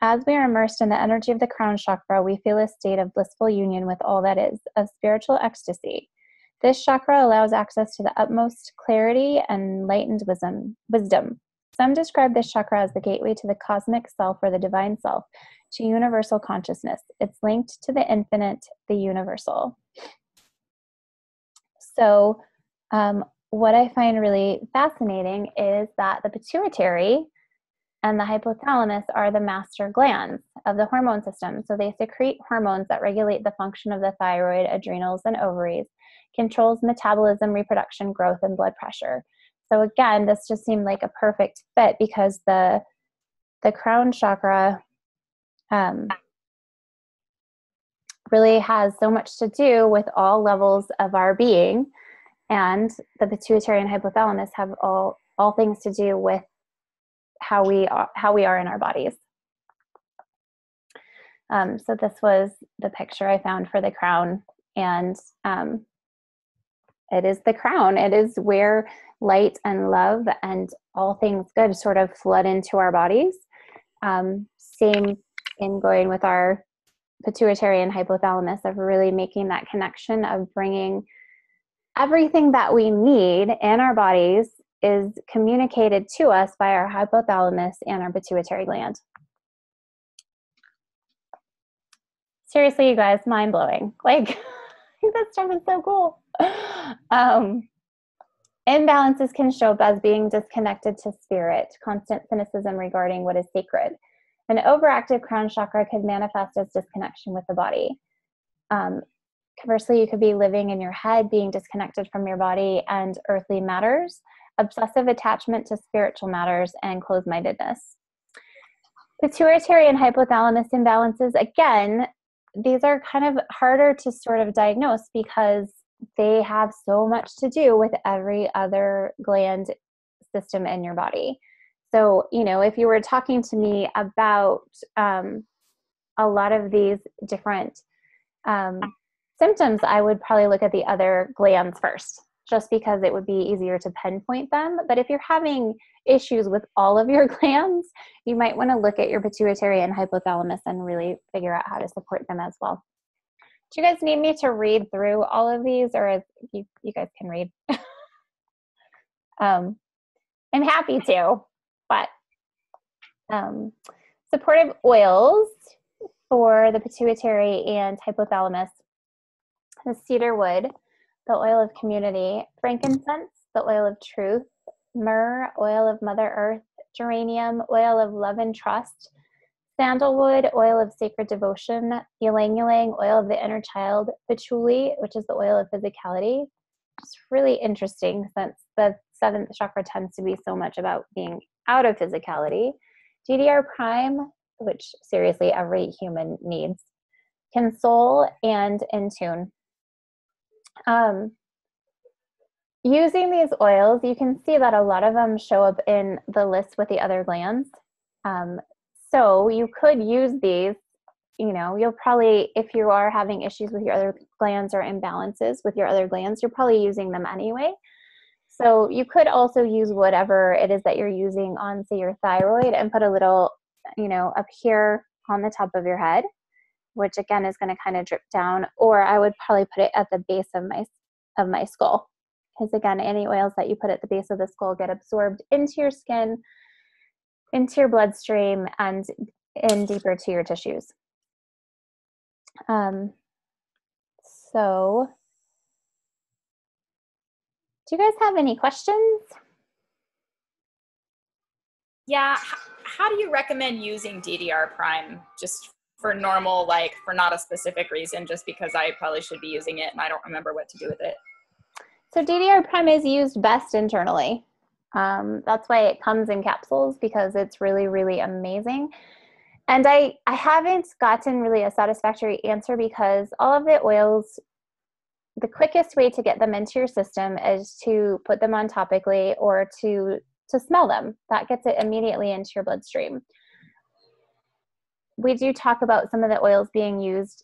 As we are immersed in the energy of the crown chakra, we feel a state of blissful union with all that is, of spiritual ecstasy. This chakra allows access to the utmost clarity and enlightened wisdom. Some describe this chakra as the gateway to the cosmic self or the divine self, to universal consciousness. It's linked to the infinite, the universal. So what I find really fascinating is that the pituitary and the hypothalamus are the master glands of the hormone system. So they secrete hormones that regulate the function of the thyroid, adrenals, and ovaries, controls metabolism, reproduction, growth, and blood pressure. So again, this just seemed like a perfect fit because the crown chakra really has so much to do with all levels of our being, and the pituitary and hypothalamus have all things to do with how we are in our bodies. So this was the picture I found for the crown, and it is the crown. It is where light and love and all things good sort of flood into our bodies. Same in going with our pituitary and hypothalamus, of really making that connection of bringing everything that we need in our bodies is communicated to us by our hypothalamus and our pituitary gland. Seriously, you guys, mind-blowing. Like, that stuff is so cool. Imbalances can show up as being disconnected to spirit, constant cynicism regarding what is sacred. An overactive crown chakra could manifest as disconnection with the body. Conversely, you could be living in your head, being disconnected from your body and earthly matters, obsessive attachment to spiritual matters, and closed-mindedness. Pituitary and hypothalamus imbalances, again, these are kind of harder to sort of diagnose because they have so much to do with every other gland system in your body. So, you know, if you were talking to me about a lot of these different symptoms, I would probably look at the other glands first, just because it would be easier to pinpoint them. But if you're having issues with all of your glands, you might want to look at your pituitary and hypothalamus and really figure out how to support them as well. Do you guys need me to read through all of these, or you guys can read? I'm happy to, but supportive oils for the pituitary and hypothalamus: the cedar wood, the oil of community; frankincense, the oil of truth; myrrh, oil of Mother Earth; geranium, oil of love and trust; sandalwood, oil of sacred devotion; ylang ylang, oil of the inner child; patchouli, which is the oil of physicality. It's really interesting since the seventh chakra tends to be so much about being out of physicality. DDR prime, which seriously every human needs; console, and in tune. Using these oils, you can see that a lot of them show up in the list with the other glands. So you could use these, you know, you'll probably, if you are having issues with your other glands or imbalances with your other glands, you're probably using them anyway. So you could also use whatever it is that you're using on, say, your thyroid, and put a little, you know, up here on the top of your head, which again is going to kind of drip down, or I would probably put it at the base of my skull. Because again, any oils that you put at the base of the skull get absorbed into your skin, into your bloodstream, and in deeper to your tissues. So do you guys have any questions? Yeah. How do you recommend using DDR prime? Just for normal, like for not a specific reason, just because I probably should be using it and I don't remember what to do with it. So DDR prime is used best internally. That's why it comes in capsules, because it's really, really amazing. And I haven't gotten really a satisfactory answer, because all of the oils, the quickest way to get them into your system is to put them on topically or to smell them. That gets it immediately into your bloodstream. We do talk about some of the oils being used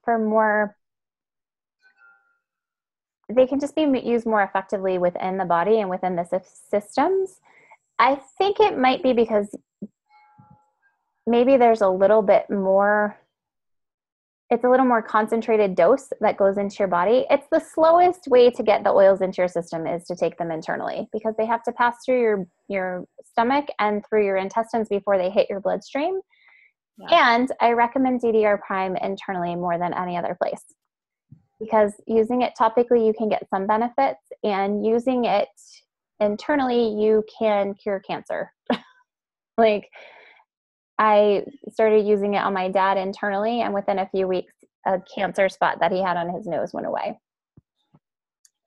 for more, they can just be used more effectively within the body and within the systems. I think it might be because maybe there's a little bit more, it's a little more concentrated dose that goes into your body. It's the slowest way to get the oils into your system is to take them internally, because they have to pass through your stomach and through your intestines before they hit your bloodstream. Yeah. And I recommend DDR Prime internally more than any other place, because using it topically, you can get some benefits, and using it internally, you can cure cancer. Like, I started using it on my dad internally, and within a few weeks, a cancer spot that he had on his nose went away.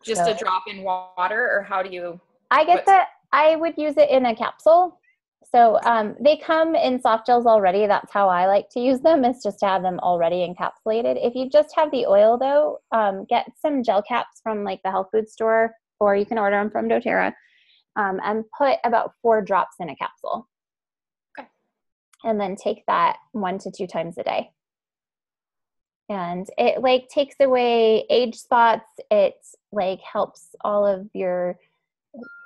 Just a drop in water, or how do you? I would use it in a capsule. So they come in soft gels already. That's how I like to use them, is just to have them already encapsulated. If you just have the oil though, get some gel caps from like the health food store, or you can order them from doTERRA, and put about 4 drops in a capsule. Okay. And then take that 1 to 2 times a day. And it like takes away age spots. It like helps all of your,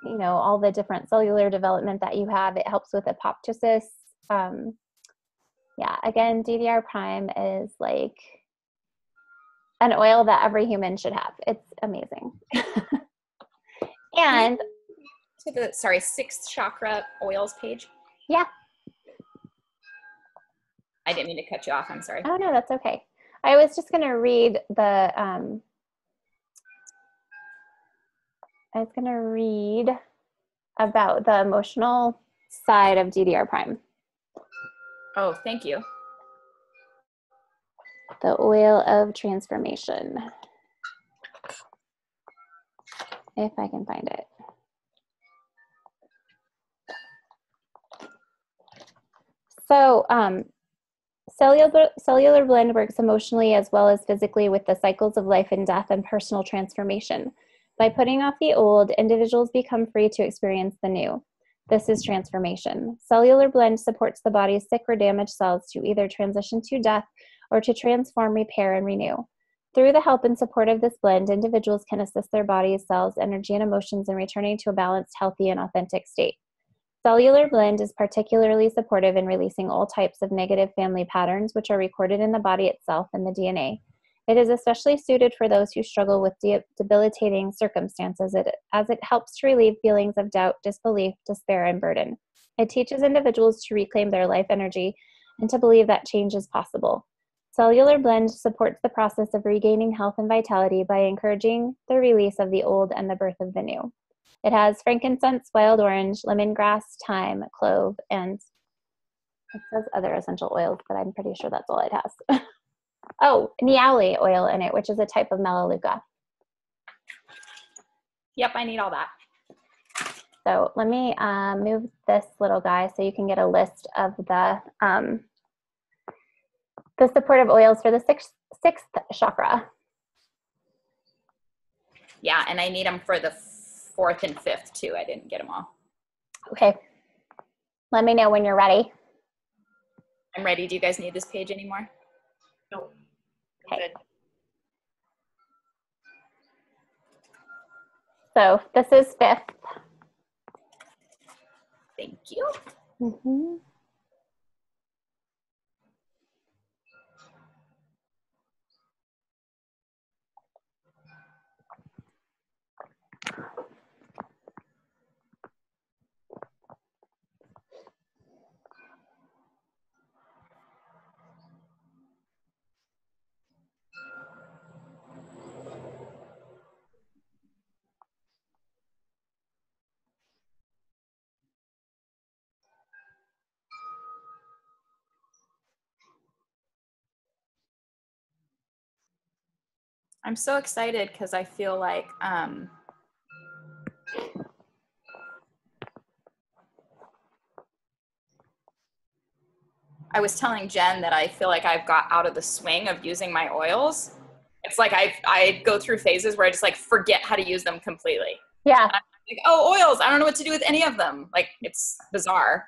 you know, all the different cellular development that you have. It helps with apoptosis. Yeah, again, DDR Prime is like an oil that every human should have. It's amazing. And to the 6th chakra oils page. Yeah. I didn't mean to cut you off. I'm sorry. Oh no, that's okay. I was just going to read the I was going to read about the emotional side of DDR Prime. Oh, thank you. The oil of transformation. If I can find it. So, cellular blend works emotionally as well as physically with the cycles of life and death and personal transformation. By putting off the old, individuals become free to experience the new. This is transformation. Cellular blend supports the body's sick or damaged cells to either transition to death or to transform, repair, and renew. Through the help and support of this blend, individuals can assist their bodies, cells, energy, and emotions in returning to a balanced, healthy, and authentic state. Cellular blend is particularly supportive in releasing all types of negative family patterns, which are recorded in the body itself and the DNA. It is especially suited for those who struggle with debilitating circumstances, as it helps to relieve feelings of doubt, disbelief, despair, and burden. It teaches individuals to reclaim their life energy and to believe that change is possible. Cellular blend supports the process of regaining health and vitality by encouraging the release of the old and the birth of the new. It has frankincense, wild orange, lemongrass, thyme, clove, and it says other essential oils, but I'm pretty sure that's all it has. Oh, niauli oil in it, which is a type of melaleuca. Yep, I need all that. So let me move this little guy so you can get a list of the supportive oils for the sixth chakra. Yeah, and I need them for the 4th and 5th too. I didn't get them all. Okay. Let me know when you're ready. I'm ready. Do you guys need this page anymore? No. Okay. So this is 5th. Thank you. Mm-hmm. I'm so excited because I feel like I was telling Jen that I feel like I've got out of the swing of using my oils. It's like I go through phases where I just like forget how to use them completely. Yeah. And I'm like, oh, oils, I don't know what to do with any of them. Like, it's bizarre.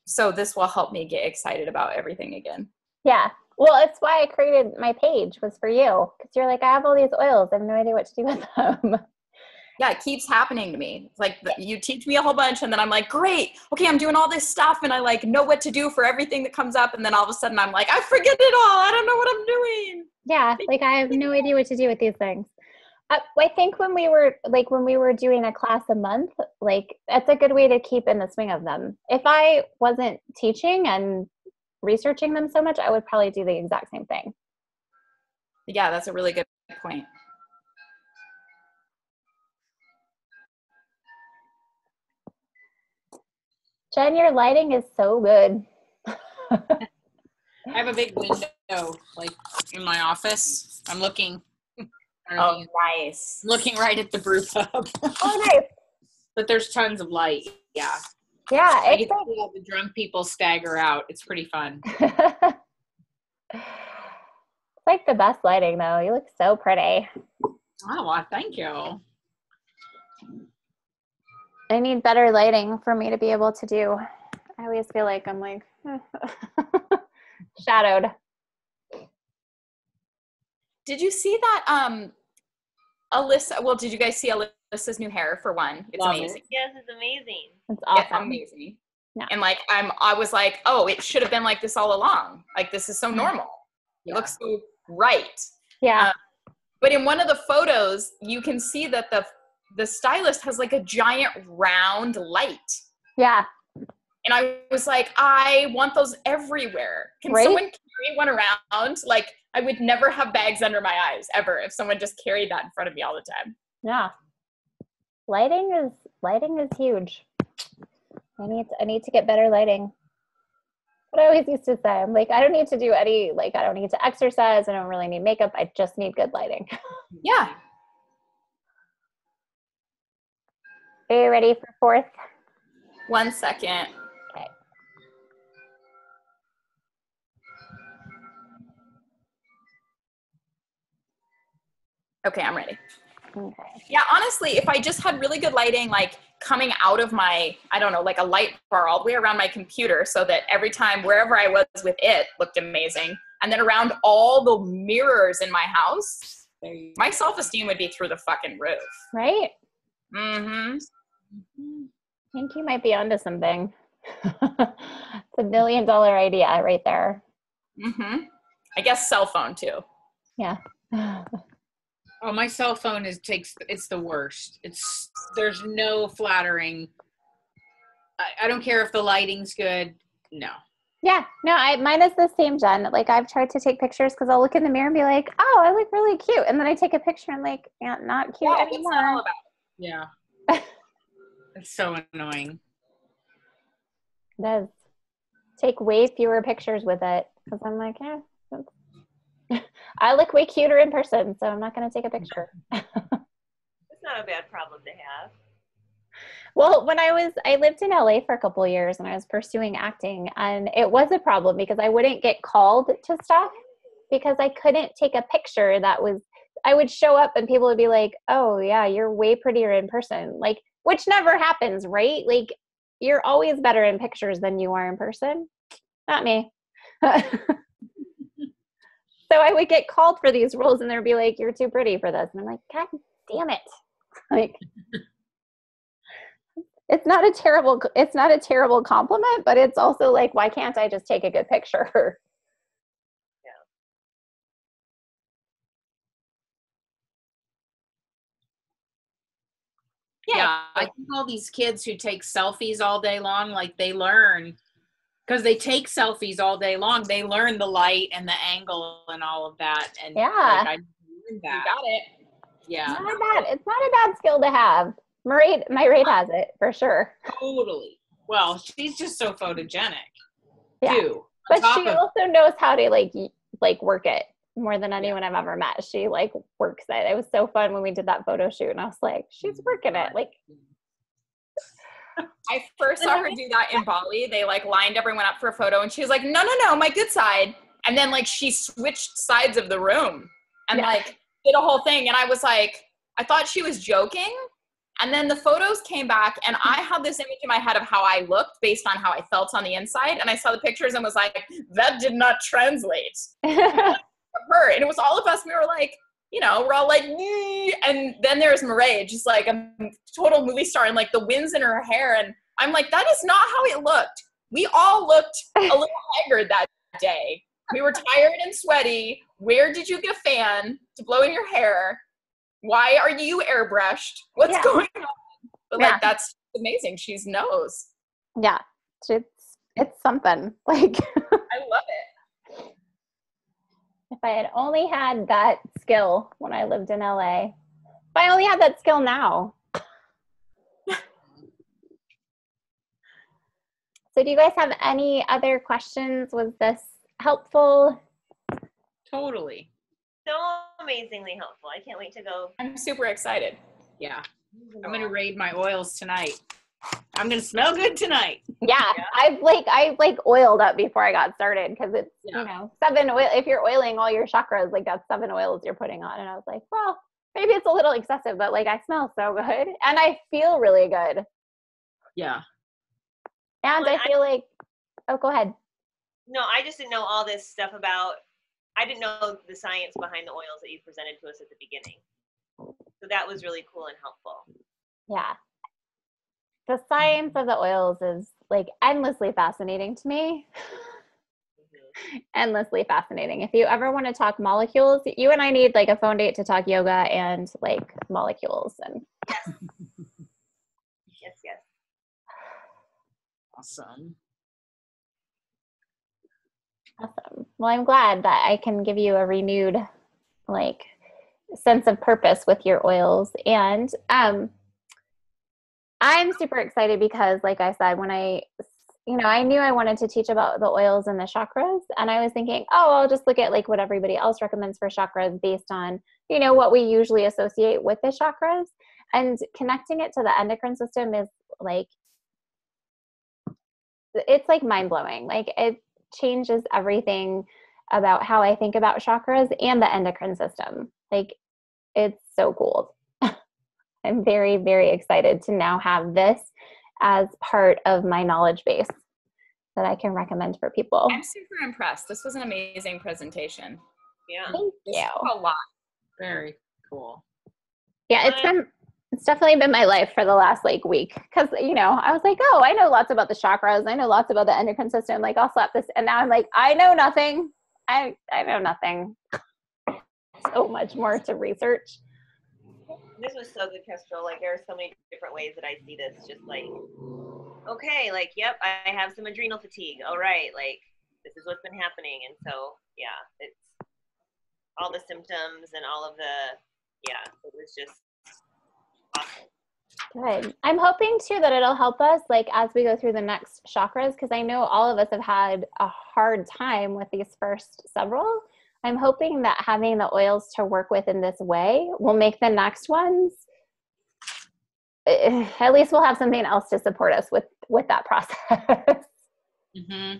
So this will help me get excited about everything again. Yeah. Well, it's why I created my page, was for you. Because you're like, I have all these oils. I have no idea what to do with them. Yeah, it keeps happening to me. It's like you teach me a whole bunch and then I'm like, great, okay, I'm doing all this stuff and I like know what to do for everything that comes up. And then all of a sudden I'm like, I forget it all. I don't know what I'm doing. Yeah. Like I have no idea what to do with these things. I think when we were doing a class a month, like that's a good way to keep in the swing of them. If I wasn't teaching and researching them so much, I would probably do the exact same thing. Yeah, that's a really good point. Jen, your lighting is so good. I have a big window like in my office. I'm looking. Oh, nice. Looking right at the brew pub. Oh, nice. But there's tons of light. Yeah. Yeah. I get to see all the drunk people stagger out. It's pretty fun. It's like the best lighting, though. You look so pretty. Oh, well, thank you. I need better lighting for me to be able to do. I always feel like I'm like shadowed. Did you see that Alyssa, well, did you guys see Alyssa's new hair for one? It's Love amazing. it. Yes, it's amazing. It's awesome. It's amazing. Yeah. And like I was like, oh, it should have been like this all along. Like this is so normal. Yeah. It looks so right. Yeah. But in one of the photos, you can see that the stylist has like a giant round light. Yeah. And I was like, I want those everywhere. Can Right? someone carry one around? Like I would never have bags under my eyes ever if someone just carried that in front of me all the time. Yeah. Lighting is huge. I need to get better lighting. But I always used to say, I'm like, I don't need to do any, like, I don't need to exercise. I don't really need makeup. I just need good lighting. Yeah. Are you ready for fourth? 1 second. Okay. Okay, I'm ready. Okay. Yeah, honestly, if I just had really good lighting, like coming out of my, I don't know, like a light bar all the way around my computer so that every time wherever I was with it looked amazing. And then around all the mirrors in my house, my self-esteem would be through the fucking roof. Right? Mm-hmm. I think you might be onto something. It's $1 million idea right there. Mm-hmm. I guess cell phone too. Yeah. Oh, my cell phone it's the worst. There's no flattering. I don't care if the lighting's good. No. Yeah, no, mine is the same, Jen. Like I've tried to take pictures because I'll look in the mirror and be like, oh, I look really cute. And then I take a picture and like, yeah, not cute Yeah, anymore. what's that all about? Yeah. It's so annoying. It does. Take way fewer pictures with it because I'm like, yeah, I look way cuter in person, so I'm not going to take a picture. It's not a bad problem to have. Well, when I lived in LA for a couple of years and I was pursuing acting, and it was a problem because I wouldn't get called to stuff because I couldn't take a picture I would show up and people would be like, oh yeah, you're way prettier in person. Like, which never happens, right? Like you're always better in pictures than you are in person. Not me. So I would get called for these roles and they'd be like, you're too pretty for this. And I'm like, God damn it. Like, it's not a terrible compliment, but it's also like, why can't I just take a good picture? Yeah, I think all these kids who take selfies all day long, like they learn, because they take selfies all day long, they learn the light and the angle and all of that. And Yeah. like, I learned that. You got it. Yeah. It's not a bad skill to have. My rate has it for sure. Totally. Well, she's just so photogenic Yeah. too. But she also knows how to like work it more than anyone I've ever met. She like works it. It was so fun when we did that photo shoot and I was like, she's working it. Like, I first saw her do that in Bali. They like lined everyone up for a photo and she was like, no, my good side. And then like she switched sides of the room and like did a whole thing. And I was like, I thought she was joking. And then the photos came back and I had this image in my head of how I looked based on how I felt on the inside. And I saw the pictures and was like, that did not translate. Her. And it was all of us. We were like, you know, we're all like, nee. And then there's Marae, just like a total movie star, and like the winds in her hair. And I'm like, that is not how it looked. We all looked a little haggard that day. We were tired and sweaty. Where did you get a fan to blow in your hair? Why are you airbrushed? What's going on? But like, that's amazing. She knows. Yeah. It's something. Like, I love it. If I had only had that skill when I lived in LA. If I only had that skill now. So do you guys have any other questions? Was this helpful? Totally. So amazingly helpful. I can't wait to go. I'm super excited. Yeah. I'm going to raid my oils tonight. I'm going to smell good tonight. Yeah. I oiled up before I got started because it's, 7 oil. If you're oiling all your chakras, like that's 7 oils you're putting on. And I was like, well, maybe it's a little excessive, but like I smell so good and I feel really good. Yeah. And I feel like, oh, go ahead. No, I just didn't know all this stuff about, I didn't know the science behind the oils that you presented to us at the beginning. So that was really cool and helpful. Yeah. The science of the oils is like endlessly fascinating to me. Endlessly fascinating. If you ever want to talk molecules, you and I need like a phone date to talk yoga and like molecules. And Yes. Awesome. Well, I'm glad that I can give you a renewed like sense of purpose with your oils. And I'm super excited because like I said, when I knew I wanted to teach about the oils and the chakras, and I was thinking, I'll just look at like what everybody else recommends for chakras based on, what we usually associate with the chakras, and connecting it to the endocrine system is like, it's like mind blowing. Like it changes everything about how I think about chakras and the endocrine system. Like it's so cool. I'm very, very excited to now have this as part of my knowledge base that I can recommend for people. I'm super impressed. This was an amazing presentation. Yeah. Thank you. A lot. Very cool. Yeah, it's definitely been my life for the last like week because I was like, I know lots about the chakras. I know lots about the endocrine system. Like I'll slap this, and now I'm like, I know nothing. I know nothing. So much more to research. This was so good, Kestrel. Like there are so many different ways that I see this. Just like, okay, like, yep, I have some adrenal fatigue. All right, like this is what's been happening. And so, yeah, it's all the symptoms and all of it was just awesome. Good. I'm hoping too that it'll help us like as we go through the next chakras, because I know all of us have had a hard time with these first several. I'm hoping that having the oils to work with in this way will make the next ones, at least we'll have something else to support us with that process. Mm-hmm.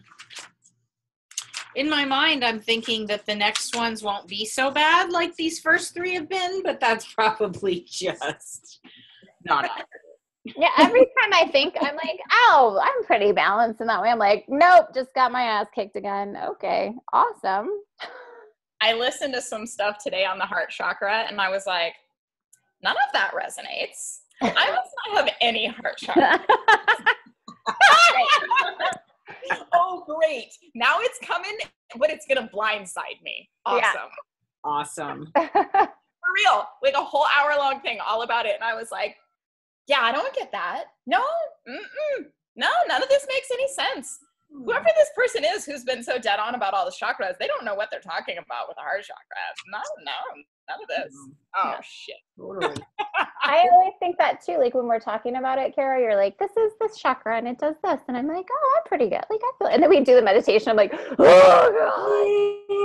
In my mind, I'm thinking that the next ones won't be so bad like these first 3 have been, but that's probably just not accurate. Yeah, every time I think, I'm like, I'm pretty balanced in that way. I'm like, nope, just got my ass kicked again. Okay, awesome. I listened to some stuff today on the heart chakra, and I was like, none of that resonates. I must not have any heart chakra. Oh, great. Now it's coming, but it's going to blindside me. Awesome. Yeah. Awesome. For real. Like a whole hour-long thing all about it. And I was like, yeah, I don't get that. No, no, none of this makes any sense. Whoever this person is who's been so dead on about all the chakras, they don't know what they're talking about with the heart chakras. No, none of this. Oh, shit. Totally. I always think that too. Like when we're talking about it, Kara, you're like, this is this chakra and it does this. And I'm like, I'm pretty good. Like I feel it. And then we do the meditation. I'm like, oh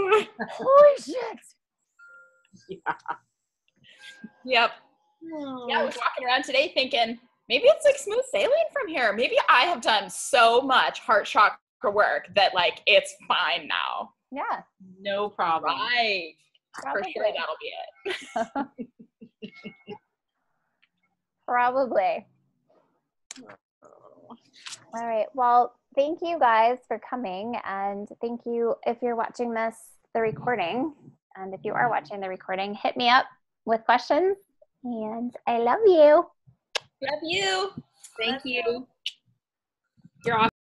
God. Holy shit. Yeah. Yep. Yeah, I was walking around today thinking, maybe it's like smooth sailing from here. Maybe I have done so much heart chakra work that like it's fine now. Yeah. No problem. Right. Probably. For sure that'll be it. Probably. All right. Well, thank you guys for coming. And thank you if you're watching the recording. And if you are watching the recording, hit me up with questions And I love you. Love you. Thank you. You're awesome.